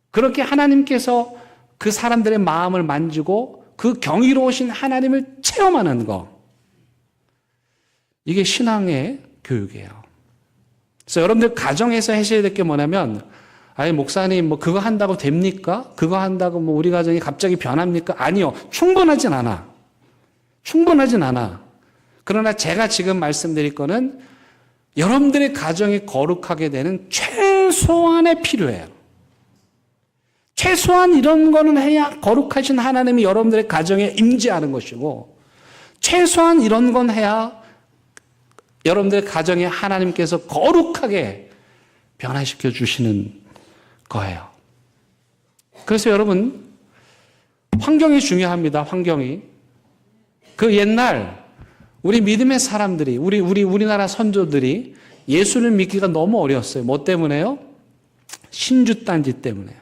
그렇게 하나님께서 그 사람들의 마음을 만지고 그 경이로우신 하나님을 체험하는 거, 이게 신앙의 교육이에요. 그래서 여러분들 가정에서 하셔야 될 게 뭐냐면, 아니, 목사님, 그거 한다고 됩니까? 그거 한다고 우리 가정이 갑자기 변합니까? 아니요. 충분하진 않아. 충분하진 않아. 그러나 제가 지금 말씀드릴 거는 여러분들의 가정이 거룩하게 되는 최소한의 필요해요. 최소한 이런 거는 해야 거룩하신 하나님이 여러분들의 가정에 임재하는 것이고, 최소한 이런 건 해야 여러분들의 가정에 하나님께서 거룩하게 변화시켜 주시는 거예요. 그래서 여러분, 환경이 중요합니다. 환경이. 그 옛날 우리 믿음의 사람들이, 우리나라 선조들이 예수를 믿기가 너무 어려웠어요. 뭐 때문에요? 신주단지 때문에요.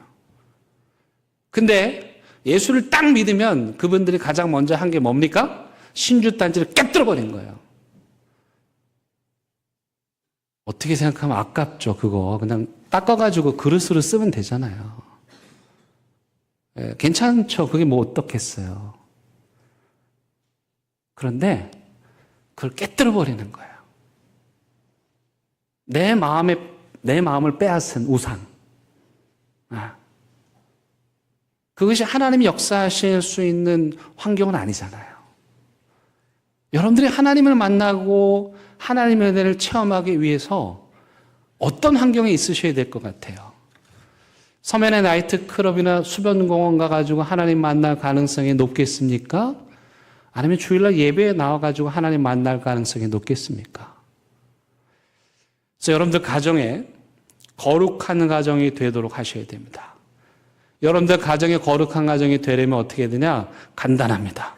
근데 예수를 딱 믿으면 그분들이 가장 먼저 한 게 뭡니까? 신주단지를 깨뜨려 버린 거예요. 어떻게 생각하면 아깝죠, 그거. 그냥 닦아가지고 그릇으로 쓰면 되잖아요. 괜찮죠. 그게 뭐 어떻겠어요. 그런데 그걸 깨뜨려 버리는 거예요. 내 마음을 빼앗은 우상. 그것이 하나님이 역사하실 수 있는 환경은 아니잖아요. 여러분들이 하나님을 만나고 하나님의 은혜를 체험하기 위해서 어떤 환경에 있으셔야 될 것 같아요? 서면의 나이트클럽이나 수변공원 가가지고 하나님 만날 가능성이 높겠습니까? 아니면 주일날 예배에 나와가지고 하나님 만날 가능성이 높겠습니까? 그래서 여러분들 가정에 거룩한 가정이 되도록 하셔야 됩니다. 여러분들 가정에 거룩한 가정이 되려면 어떻게 되냐? 간단합니다.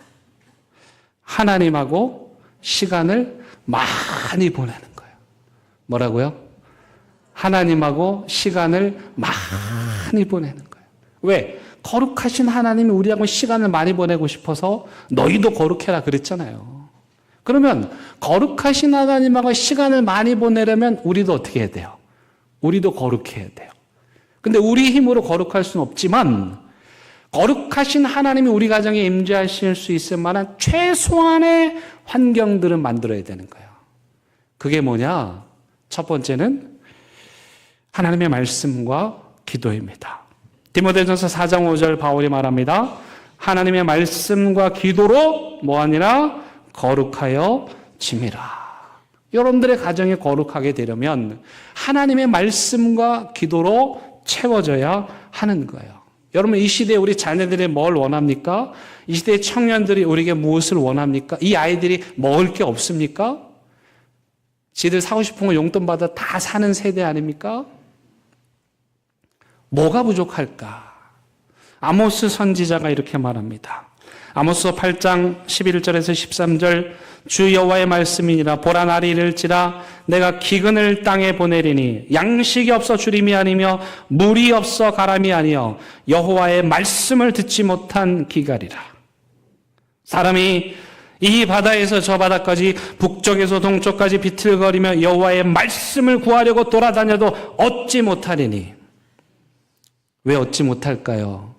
하나님하고 시간을 많이 보내는 거예요. 뭐라고요? 하나님하고 시간을 많이 보내는 거예요. 왜? 거룩하신 하나님이 우리하고 시간을 많이 보내고 싶어서 너희도 거룩해라 그랬잖아요. 그러면 거룩하신 하나님하고 시간을 많이 보내려면 우리도 어떻게 해야 돼요? 우리도 거룩해야 돼요. 근데 우리 힘으로 거룩할 수는 없지만 거룩하신 하나님이 우리 가정에 임재하실 수 있을 만한 최소한의 환경들은 만들어야 되는 거예요. 그게 뭐냐? 첫 번째는 하나님의 말씀과 기도입니다. 디모데전서 4장 5절 바울이 말합니다. 하나님의 말씀과 기도로 뭐하니라? 거룩하여 짐이라. 여러분들의 가정이 거룩하게 되려면 하나님의 말씀과 기도로 채워져야 하는 거예요. 여러분, 이 시대에 우리 자녀들이 뭘 원합니까? 이 시대의 청년들이 우리에게 무엇을 원합니까? 이 아이들이 먹을 게 없습니까? 지들 사고 싶은 거 용돈 받아 다 사는 세대 아닙니까? 뭐가 부족할까? 아모스 선지자가 이렇게 말합니다. 아모스 8장 11절에서 13절 주 여호와의 말씀이니라 보라 날이 이를지라 내가 기근을 땅에 보내리니 양식이 없어 주림이 아니며 물이 없어 가람이 아니여 여호와의 말씀을 듣지 못한 기갈이라. 사람이 이 바다에서 저 바다까지 북쪽에서 동쪽까지 비틀거리며 여호와의 말씀을 구하려고 돌아다녀도 얻지 못하리니 왜 얻지 못할까요?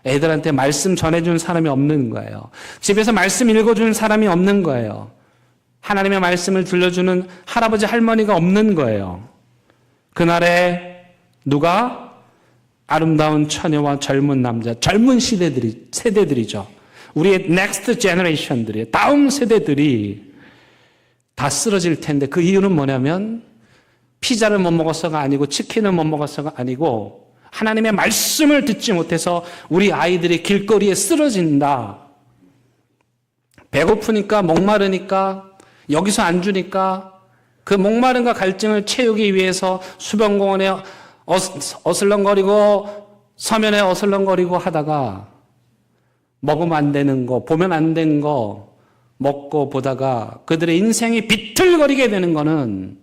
애들한테 말씀 전해준 사람이 없는 거예요. 집에서 말씀 읽어주는 사람이 없는 거예요. 하나님의 말씀을 들려주는 할아버지 할머니가 없는 거예요. 그날에 누가? 아름다운 처녀와 젊은 남자, 젊은 세대들이죠. 우리의 넥스트 제너레이션들이, 다음 세대들이 다 쓰러질 텐데 그 이유는 뭐냐면 피자를 못 먹어서가 아니고 치킨을 못 먹어서가 아니고 하나님의 말씀을 듣지 못해서 우리 아이들이 길거리에 쓰러진다. 배고프니까 목마르니까 여기서 안 주니까 그 목마름과 갈증을 채우기 위해서 수변공원에 어슬렁거리고 서면에 어슬렁거리고 하다가 먹으면 안 되는 거, 보면 안 되는 거 먹고 보다가 그들의 인생이 비틀거리게 되는 거는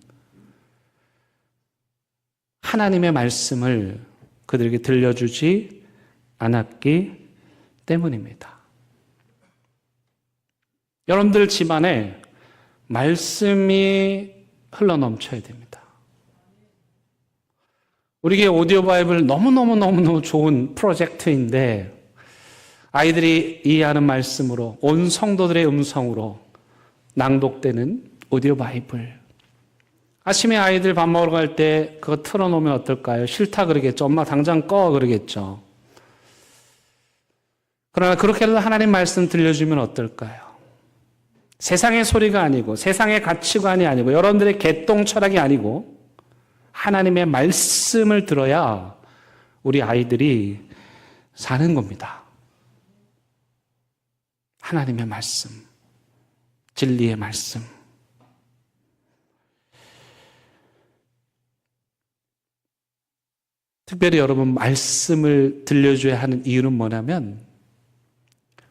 하나님의 말씀을 그들에게 들려주지 않았기 때문입니다. 여러분들 집안에 말씀이 흘러넘쳐야 됩니다. 우리에게 오디오 바이블 너무너무 좋은 프로젝트인데 아이들이 이해하는 말씀으로 온 성도들의 음성으로 낭독되는 오디오 바이블. 아침에 아이들 밥 먹으러 갈 때 그거 틀어놓으면 어떨까요? 싫다 그러겠죠. 엄마 당장 꺼 그러겠죠. 그러나 그렇게라도 하나님 말씀 들려주면 어떨까요? 세상의 소리가 아니고 세상의 가치관이 아니고 여러분들의 개똥 철학이 아니고 하나님의 말씀을 들어야 우리 아이들이 사는 겁니다. 하나님의 말씀, 진리의 말씀. 특별히 여러분 말씀을 들려줘야 하는 이유는 뭐냐면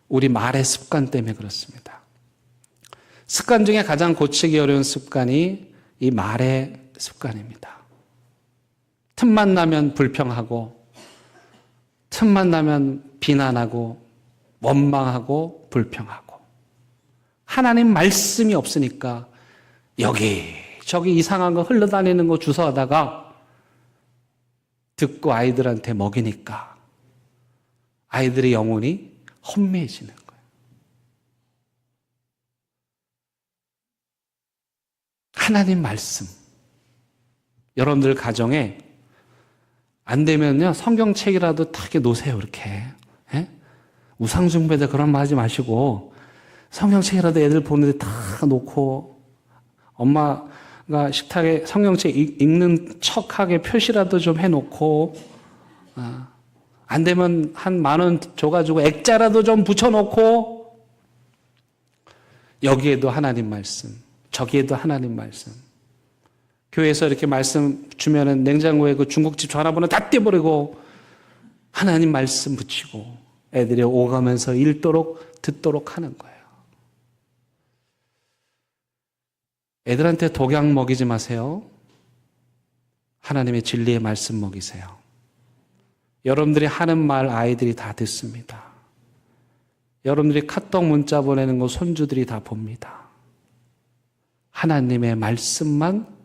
우리 말의 습관 때문에 그렇습니다. 습관 중에 가장 고치기 어려운 습관이 이 말의 습관입니다. 틈만 나면 불평하고 틈만 나면 비난하고 원망하고 불평하고 하나님 말씀이 없으니까 여기 저기 이상한 거 흘러다니는 거 주워하다가 듣고 아이들한테 먹이니까 아이들의 영혼이 혼미해지는 거예요. 하나님 말씀. 여러분들 가정에 안 되면요 성경책이라도 딱 놓으세요. 이렇게 우상숭배다 그런 말 하지 마시고 성경책이라도 애들 보는데 다 놓고 엄마가 식탁에 성경책 읽는 척하게 표시라도 좀 해놓고 안 되면 한 10,000원 줘가지고 액자라도 좀 붙여놓고 여기에도 하나님 말씀, 저기에도 하나님 말씀. 교회에서 이렇게 말씀 주면은 냉장고에 그 중국집 전화번호 다 떼버리고 하나님 말씀 붙이고 애들이 오가면서 읽도록 듣도록 하는 거예요. 애들한테 독약 먹이지 마세요. 하나님의 진리의 말씀 먹이세요. 여러분들이 하는 말 아이들이 다 듣습니다. 여러분들이 카톡 문자 보내는 거 손주들이 다 봅니다. 하나님의 말씀만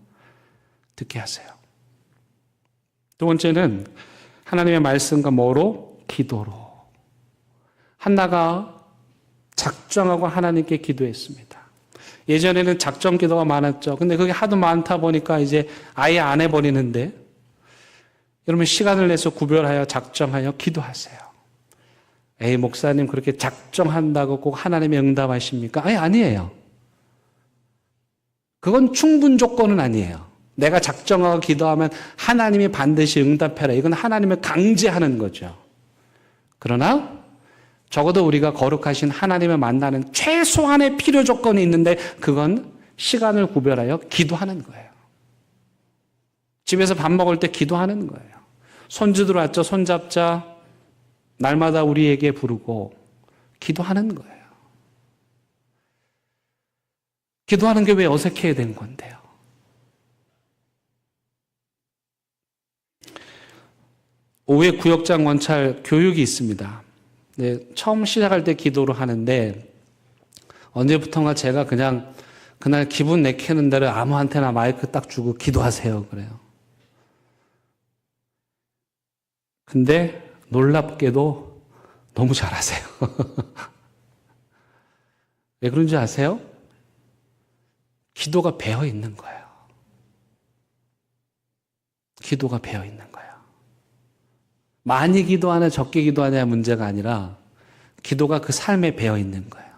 듣게 하세요. 두 번째는 하나님의 말씀과 뭐로? 기도로. 한나가 작정하고 하나님께 기도했습니다. 예전에는 작정 기도가 많았죠. 근데 그게 하도 많다 보니까 이제 아예 안 해버리는데 여러분 시간을 내서 구별하여 작정하여 기도하세요. 에이 목사님 그렇게 작정한다고 꼭 하나님이 응답하십니까? 아니에요. 그건 충분 조건은 아니에요. 내가 작정하고 기도하면 하나님이 반드시 응답해라. 이건 하나님을 강제하는 거죠. 그러나 적어도 우리가 거룩하신 하나님을 만나는 최소한의 필요 조건이 있는데 그건 시간을 구별하여 기도하는 거예요. 집에서 밥 먹을 때 기도하는 거예요. 손주들 왔죠. 손잡자. 날마다 우리에게 부르고 기도하는 거예요. 기도하는 게 왜 어색해야 되는 건데요? 오후에 구역장 원찰 교육이 있습니다. 네, 처음 시작할 때 기도를 하는데 언제부턴가 제가 그냥 그날 기분 내키는 대로 아무한테나 마이크 딱 주고 기도하세요 그래요. 근데 놀랍게도 너무 잘하세요. 왜 그런지 아세요? 기도가 배어 있는 거예요. 기도가 배어 있는 거예요. 많이 기도하냐 적게 기도하냐의 문제가 아니라 기도가 그 삶에 배어 있는 거예요.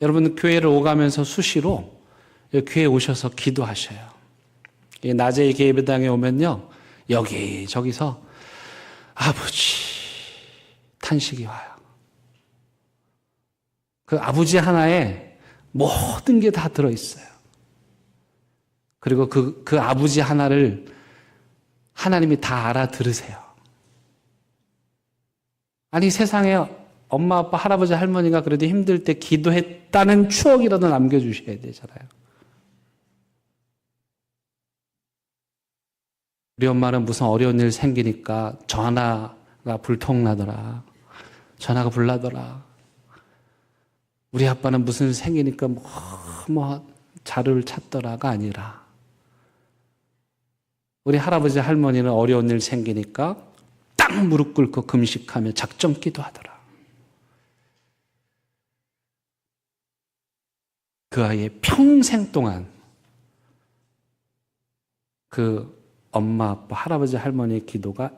여러분 교회를 오가면서 수시로 교회에 오셔서 기도하셔요. 낮에 예배당에 오면요, 여기저기서 아버지 탄식이 와요. 그 아버지 하나에 모든 게 다 들어있어요. 그리고 그 아버지 하나를 하나님이 다 알아들으세요. 아니 세상에 엄마, 아빠, 할아버지, 할머니가 그래도 힘들 때 기도했다는 추억이라도 남겨주셔야 되잖아요. 우리 엄마는 무슨 어려운 일 생기니까 전화가 불통나더라. 전화가 불나더라. 우리 아빠는 무슨 일 생기니까 자료를 찾더라가 아니라 우리 할아버지, 할머니는 어려운 일 생기니까 딱 무릎 꿇고 금식하며 작정 기도하더라. 그 아이의 평생 동안 그 엄마, 아빠, 할아버지, 할머니의 기도가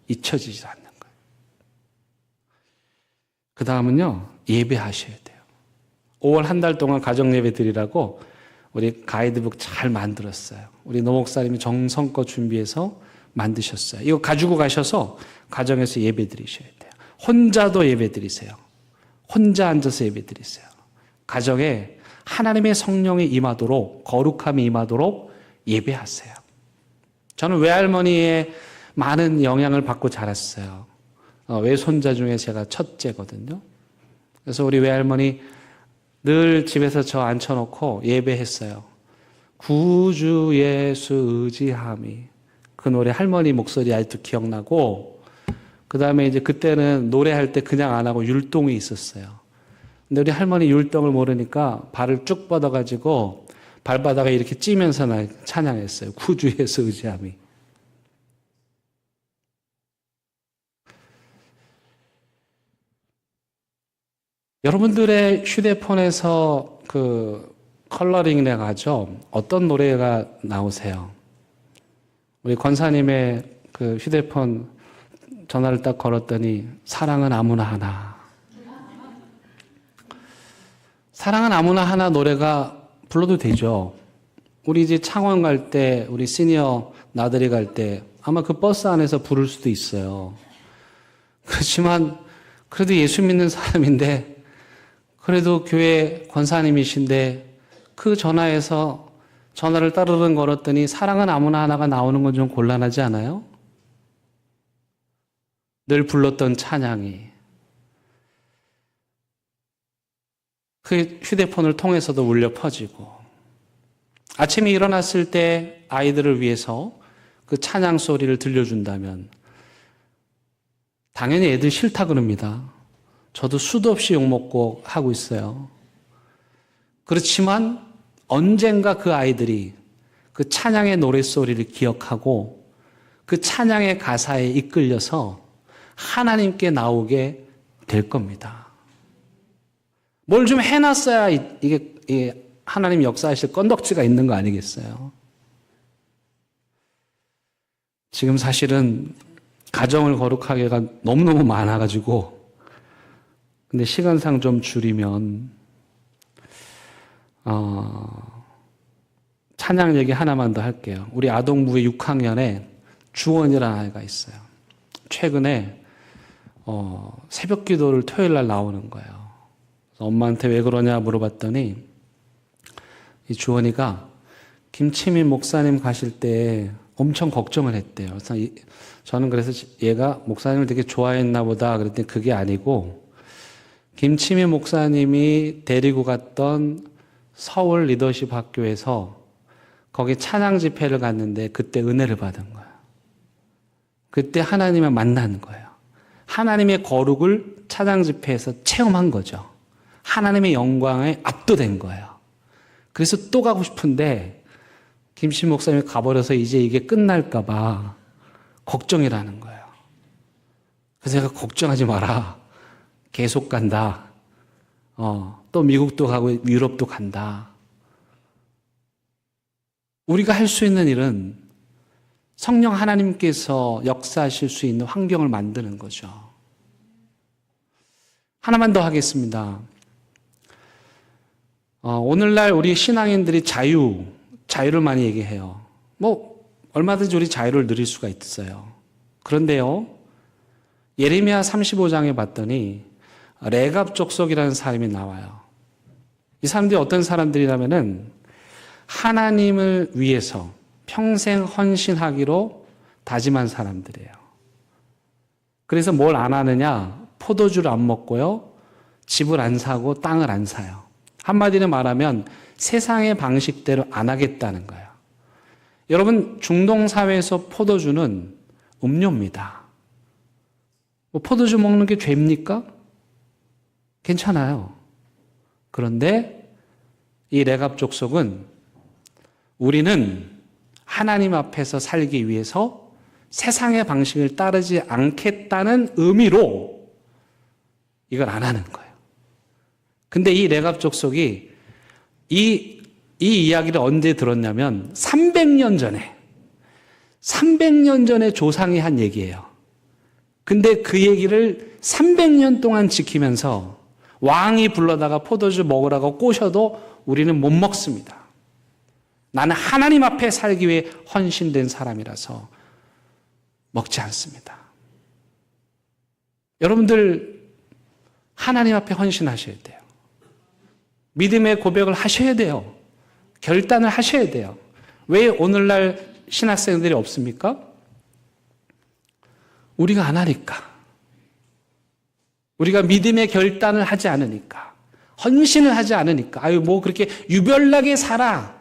잊혀지지 않는 거예요. 그 다음은요, 예배하셔야 돼요. 5월 한 달 동안 가정예배 드리라고 우리 가이드북 잘 만들었어요. 우리 노 목사님이 정성껏 준비해서 만드셨어요. 이거 가지고 가셔서 가정에서 예배 드리셔야 돼요. 혼자도 예배 드리세요. 혼자 앉아서 예배 드리세요. 가정에 하나님의 성령이 임하도록, 거룩함이 임하도록 예배하세요. 저는 외할머니의 많은 영향을 받고 자랐어요. 외손자 중에 제가 첫째거든요. 그래서 우리 외할머니 늘 집에서 저 앉혀놓고 예배했어요. 구주 예수 의지함이. 그 노래 할머니 목소리 아직도 기억나고, 그 다음에 이제 그때는 노래할 때 그냥 안 하고 율동이 있었어요. 근데 우리 할머니 율동을 모르니까 발을 쭉 뻗어가지고 발바닥에 이렇게 찌면서 찬양했어요. 구주 예수 의지함이. 여러분들의 휴대폰에서 그 컬러링이라고 하죠. 어떤 노래가 나오세요? 우리 권사님의 그 휴대폰 전화를 딱 걸었더니 사랑은 아무나 하나. 사랑은 아무나 하나 노래가 불러도 되죠. 우리 이제 창원 갈 때, 우리 시니어 나들이 갈 때 아마 그 버스 안에서 부를 수도 있어요. 그렇지만 그래도 예수 믿는 사람인데, 그래도 교회 권사님이신데 그 전화에서 전화를 따르릉 걸었더니 사랑은 아무나 하나가 나오는 건 좀 곤란하지 않아요? 늘 불렀던 찬양이 그 휴대폰을 통해서도 울려 퍼지고, 아침에 일어났을 때 아이들을 위해서 그 찬양 소리를 들려준다면 당연히 애들 싫다 그럽니다. 저도 수도 없이 욕먹고 하고 있어요. 그렇지만 언젠가 그 아이들이 그 찬양의 노랫소리를 기억하고 그 찬양의 가사에 이끌려서 하나님께 나오게 될 겁니다. 뭘 좀 해놨어야 이게 하나님 역사하실 건덕지가 있는 거 아니겠어요? 지금 사실은 가정을 거룩하게가 너무너무 많아가지고, 근데 시간상 좀 줄이면 찬양 얘기 하나만 더 할게요. 우리 아동부의 6학년에 주원이라는 아이가 있어요. 최근에 새벽 기도를 토요일 날 나오는 거예요. 그래서 엄마한테 왜 그러냐 물어봤더니 이 주원이가 김치민 목사님 가실 때 엄청 걱정을 했대요. 그래서 저는 그래서 얘가 목사님을 되게 좋아했나 보다 그랬더니 그게 아니고, 김치민 목사님이 데리고 갔던 서울 리더십 학교에서 거기 찬양 집회를 갔는데 그때 은혜를 받은 거예요. 그때 하나님을 만난 거예요. 하나님의 거룩을 찬양 집회에서 체험한 거죠. 하나님의 영광에 압도된 거예요. 그래서 또 가고 싶은데 김신 목사님이 가버려서 이제 이게 끝날까 봐 걱정이라는 거예요. 그래서 제가 걱정하지 마라. 계속 간다. 또 미국도 가고 유럽도 간다. 우리가 할 수 있는 일은 성령 하나님께서 역사하실 수 있는 환경을 만드는 거죠. 하나만 더 하겠습니다. 오늘날 우리 신앙인들이 자유를 많이 얘기해요. 얼마든지 우리 자유를 누릴 수가 있어요. 그런데요, 예레미야 35장에 봤더니 레갑 족속이라는 사람이 나와요. 이 사람들이 어떤 사람들이냐면은 하나님을 위해서 평생 헌신하기로 다짐한 사람들이에요. 그래서 뭘 안 하느냐? 포도주를 안 먹고요, 집을 안 사고 땅을 안 사요. 한마디로 말하면 세상의 방식대로 안 하겠다는 거예요. 여러분, 중동 사회에서 포도주는 음료입니다. 포도주 먹는 게 죄입니까? 괜찮아요. 그런데 이 레갑 족속은 우리는 하나님 앞에서 살기 위해서 세상의 방식을 따르지 않겠다는 의미로 이걸 안 하는 거예요. 근데 이 레갑 족속이 이 이야기를 언제 들었냐면 300년 전에 조상이 한 얘기예요. 근데 그 얘기를 300년 동안 지키면서 왕이 불러다가 포도주 먹으라고 꼬셔도 우리는 못 먹습니다. 나는 하나님 앞에 살기 위해 헌신된 사람이라서 먹지 않습니다. 여러분들, 하나님 앞에 헌신하셔야 돼요. 믿음의 고백을 하셔야 돼요. 결단을 하셔야 돼요. 왜 오늘날 신학생들이 없습니까? 우리가 안 하니까. 우리가 믿음의 결단을 하지 않으니까. 헌신을 하지 않으니까. 그렇게 유별나게 살아.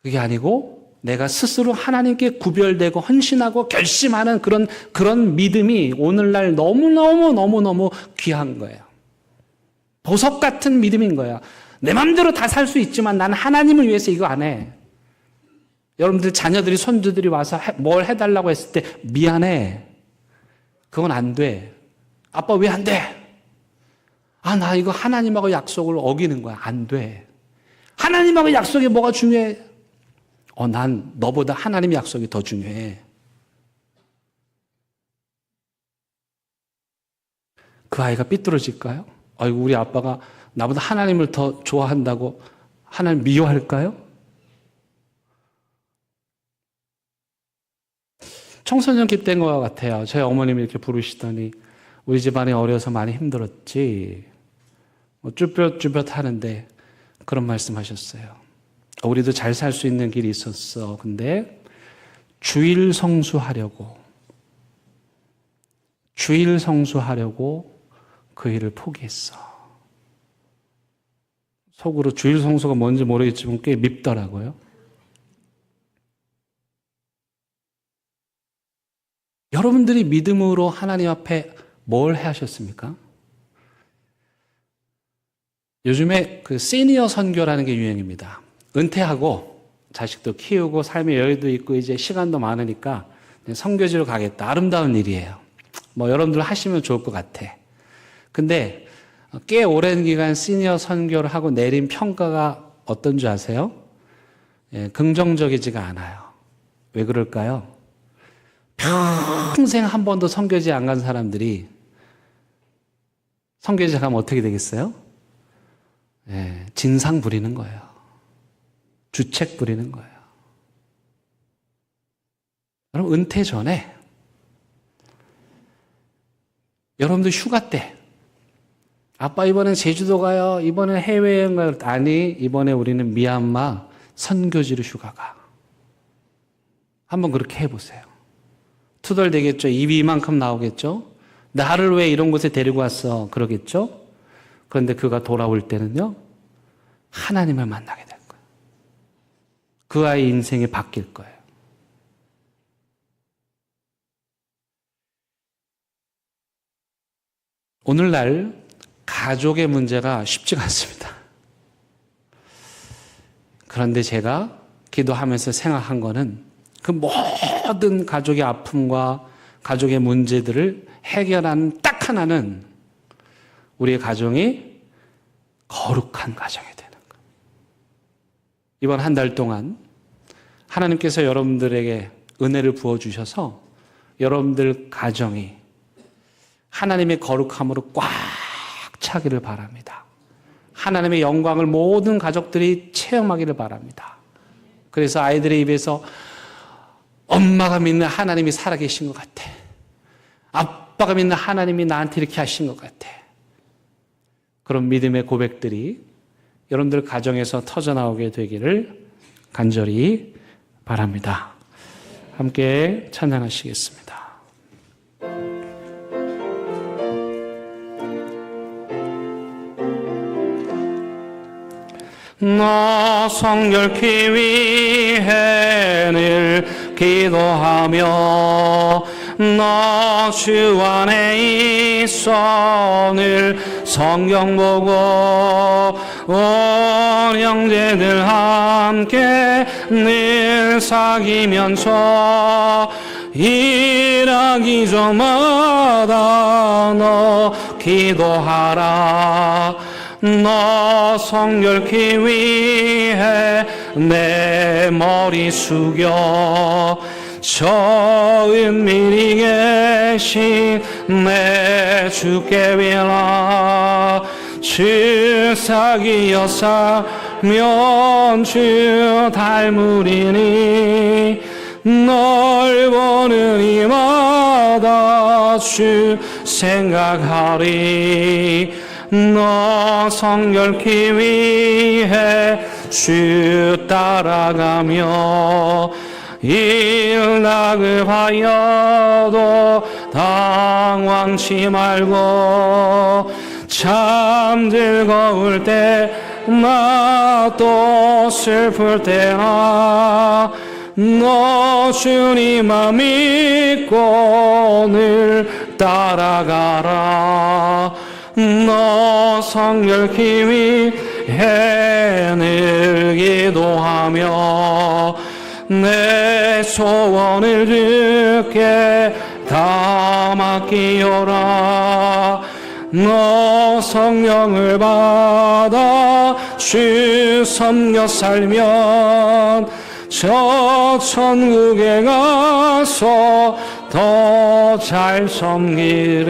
그게 아니고 내가 스스로 하나님께 구별되고 헌신하고 결심하는 그런 믿음이 오늘날 너무너무 귀한 거예요. 보석 같은 믿음인 거야. 내 마음대로 다 살 수 있지만 나는 하나님을 위해서 이거 안 해. 여러분들 자녀들이 손주들이 와서 뭘 해달라고 했을 때 미안해. 그건 안 돼. 아빠 왜 안 돼? 나 이거 하나님하고 약속을 어기는 거야. 안 돼. 하나님하고 약속이 뭐가 중요해? 난 너보다 하나님의 약속이 더 중요해. 그 아이가 삐뚤어질까요? 우리 아빠가 나보다 하나님을 더 좋아한다고 하나님 미워할까요? 청소년 기 때인 것 같아요. 저희 어머님이 이렇게 부르시더니 우리 집안이 어려서 많이 힘들었지. 쭈뼛쭈뼛 하는데 그런 말씀 하셨어요. 우리도 잘 살 수 있는 길이 있었어. 근데 주일 성수하려고 그 일을 포기했어. 속으로 주일 성수가 뭔지 모르겠지만 꽤 밉더라고요. 여러분들이 믿음으로 하나님 앞에 뭘 하셨습니까? 요즘에 시니어 선교라는 게 유행입니다. 은퇴하고 자식도 키우고 삶의 여유도 있고 이제 시간도 많으니까 선교지로 가겠다. 아름다운 일이에요. 여러분들 하시면 좋을 것 같아. 근데 꽤 오랜 기간 시니어 선교를 하고 내린 평가가 어떤 줄 아세요? 긍정적이지가 않아요. 왜 그럴까요? 평생 한 번도 선교지 안 간 사람들이 선교지 가면 어떻게 되겠어요? 진상 부리는 거예요. 주책 부리는 거예요. 여러분, 은퇴 전에 여러분들 휴가 때 아빠 이번엔 제주도 가요. 이번엔 해외여행 가요. 아니, 이번에 우리는 미얀마 선교지로 휴가 가. 한번 그렇게 해보세요. 투덜대겠죠. 입이 이만큼 나오겠죠. 나를 왜 이런 곳에 데리고 왔어? 그러겠죠. 그런데 그가 돌아올 때는요, 하나님을 만나게 될 거예요. 그 아이 인생이 바뀔 거예요. 오늘날 가족의 문제가 쉽지가 않습니다. 그런데 제가 기도하면서 생각한 거는 그 모든 가족의 아픔과 가족의 문제들을 해결하는 딱 하나는 우리의 가정이 거룩한 가정이 되는 거예요. 이번 한 달 동안 하나님께서 여러분들에게 은혜를 부어주셔서 여러분들 가정이 하나님의 거룩함으로 꽉 차기를 바랍니다. 하나님의 영광을 모든 가족들이 체험하기를 바랍니다. 그래서 아이들의 입에서 엄마가 믿는 하나님이 살아계신 것 같아. 아빠가 믿는 하나님이 나한테 이렇게 하신 것 같아. 그런 믿음의 고백들이 여러분들 가정에서 터져나오게 되기를 간절히 바랍니다. 함께 찬양하시겠습니다. 나 성결케 위해 늘 기도하며 나 주 안에 있어 늘 성경 보고 온 형제들 함께 늘 사귀면서 일하기 전마다 너 기도하라. 너 성결케 위해 내 머리 숙여 저 은밀히 계신 내 주께 빌라. 주 사귀어 살면 주 닮으리니 널 보는 이마다 주 생각하리. 너 성결케 위해 주 따라가며 일나급하여도 당황치 말고 참 즐거울 때나 또 슬플 때나 너 주님만 믿고 늘 따라가라. 너 성결케 위해 늘 기도하며 내 소원을 주께 다 맡기오라. 너 성령을 받아 주 섬겨 살면 저 천국에 가서 더 잘 섬기리.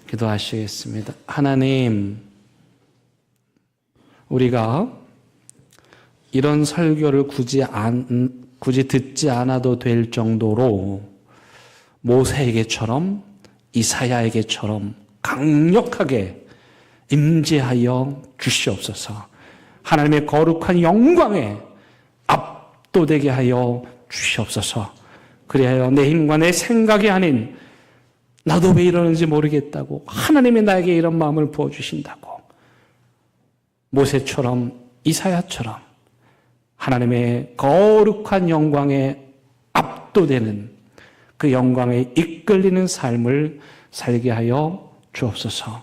기도하시겠습니다. 하나님, 우리가 이런 설교를 굳이 듣지 않아도 될 정도로 모세에게처럼 이사야에게처럼 강력하게 임재하여 주시옵소서. 하나님의 거룩한 영광에 압도되게 하여 주시옵소서. 그리하여 내 힘과 내 생각이 아닌 나도 왜 이러는지 모르겠다고 하나님이 나에게 이런 마음을 부어주신다고 모세처럼 이사야처럼 하나님의 거룩한 영광에 압도되는 그 영광에 이끌리는 삶을 살게 하여 주옵소서.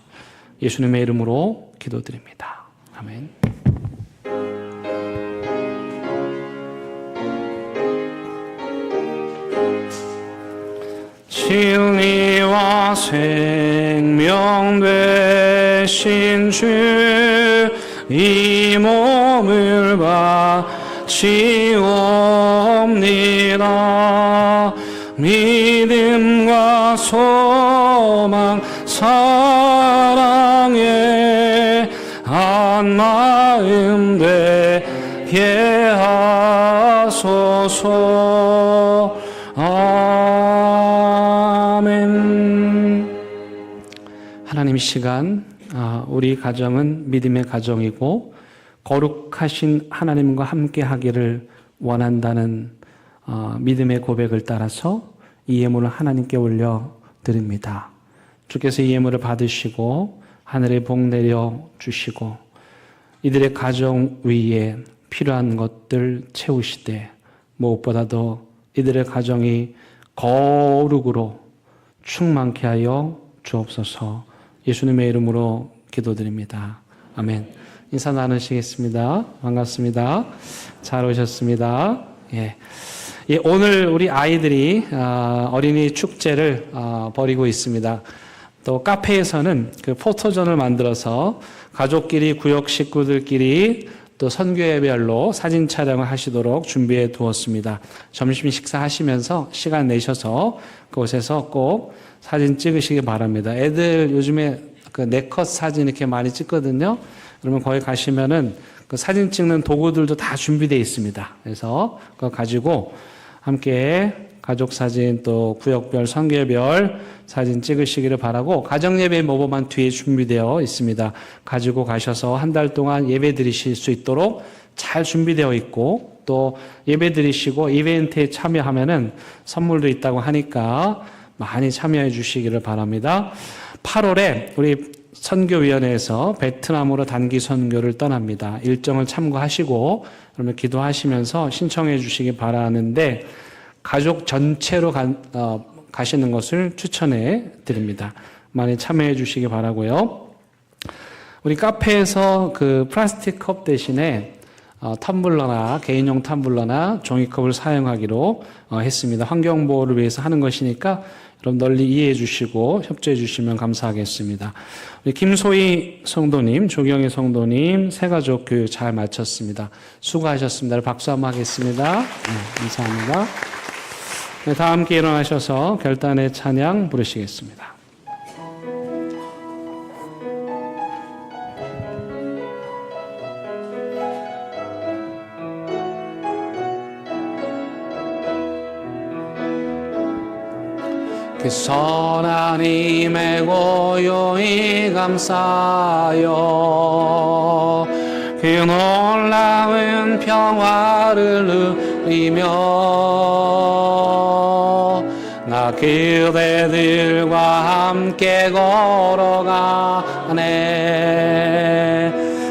예수님의 이름으로 기도드립니다. 아멘. 진리와 생명 되신 주 이 몸을 바치옵니다. 믿음과 소망 사랑에 한 마음 되게 하소서. 아멘. 하나님, 이 시간 우리 가정은 믿음의 가정이고 거룩하신 하나님과 함께 하기를 원한다는 믿음의 고백을 따라서 이 예물을 하나님께 올려드립니다. 주께서 이 예물을 받으시고 하늘에 복 내려 주시고 이들의 가정 위에 필요한 것들 채우시되 무엇보다도 이들의 가정이 거룩으로 충만케 하여 주옵소서. 예수님의 이름으로 기도드립니다. 아멘. 인사 나누시겠습니다. 반갑습니다. 잘 오셨습니다. 예. 예, 오늘 우리 아이들이 어린이 축제를 벌이고 있습니다. 또 카페에서는 그 포토존을 만들어서 가족끼리, 구역 식구들끼리 또 선교회별로 사진 촬영을 하시도록 준비해 두었습니다. 점심 식사하시면서 시간 내셔서 그곳에서 꼭 사진 찍으시기 바랍니다. 애들 요즘에 그 네컷 사진 이렇게 많이 찍거든요. 그러면 거기 가시면은 그 사진 찍는 도구들도 다 준비되어 있습니다. 그래서 그거 가지고 함께 가족 사진 또 구역별 선교별 사진 찍으시기를 바라고 가정예배 모범만 뒤에 준비되어 있습니다. 가지고 가셔서 한 달 동안 예배 드리실 수 있도록 잘 준비되어 있고 또 예배 드리시고 이벤트에 참여하면은 선물도 있다고 하니까 많이 참여해 주시기를 바랍니다. 8월에 우리 선교위원회에서 베트남으로 단기 선교를 떠납니다. 일정을 참고하시고 그러면 기도하시면서 신청해 주시기 바라는데 가족 전체로 가시는 것을 추천해 드립니다. 많이 참여해 주시기 바라고요. 우리 카페에서 그 플라스틱 컵 대신에 텀블러나 개인용 텀블러나 종이컵을 사용하기로 했습니다. 환경보호를 위해서 하는 것이니까 여러분 널리 이해해 주시고 협조해 주시면 감사하겠습니다. 우리 김소희 성도님, 조경희 성도님 새 가족 교육 잘 마쳤습니다. 수고하셨습니다. 박수 한번 하겠습니다. 네, 감사합니다. 네, 다 함께 일어나셔서 결단의 찬양 부르시겠습니다. 그 선하님의 고요히 감사하여 그 놀라운 평화를 누리며 나 그대들과 함께 걸어가네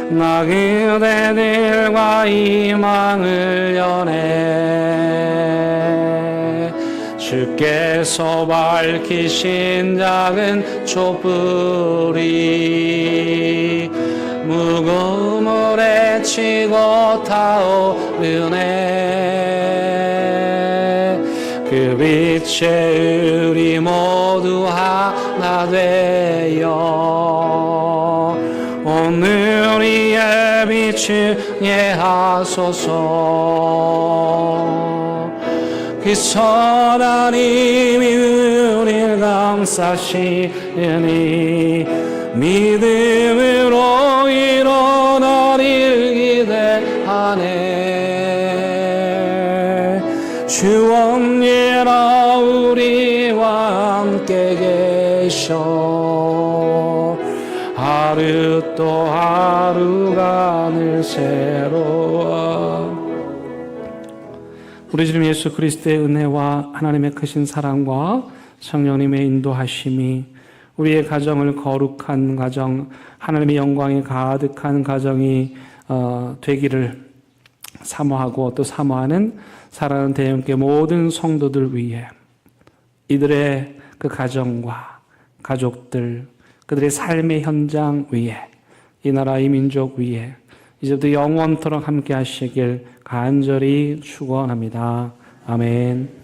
나 그대들과 희망을 여네 주께서 밝히신 작은 촛불이 무거움을 헤치고 타오르네 그 빛에 우리 모두 하나 되어 오늘 우리의 빛을 예하소서 그 선하님이 우리를 감싸시니 믿음으로 일어나리를 기대하네 주 언제나 우리와 함께 계셔 하루 또 하루가 늘 새로워 우리 주님 예수 그리스도의 은혜와 하나님의 크신 사랑과 성령님의 인도하심이 우리의 가정을 거룩한 가정, 하나님의 영광이 가득한 가정이 되기를 사모하고 또 사모하는 사랑하는 대형교회 모든 성도들 위해 이들의 그 가정과 가족들, 그들의 삶의 현장 위에 이 나라 이 민족 위에 이제부터 영원토록 함께 하시길 간절히 축원합니다. 아멘.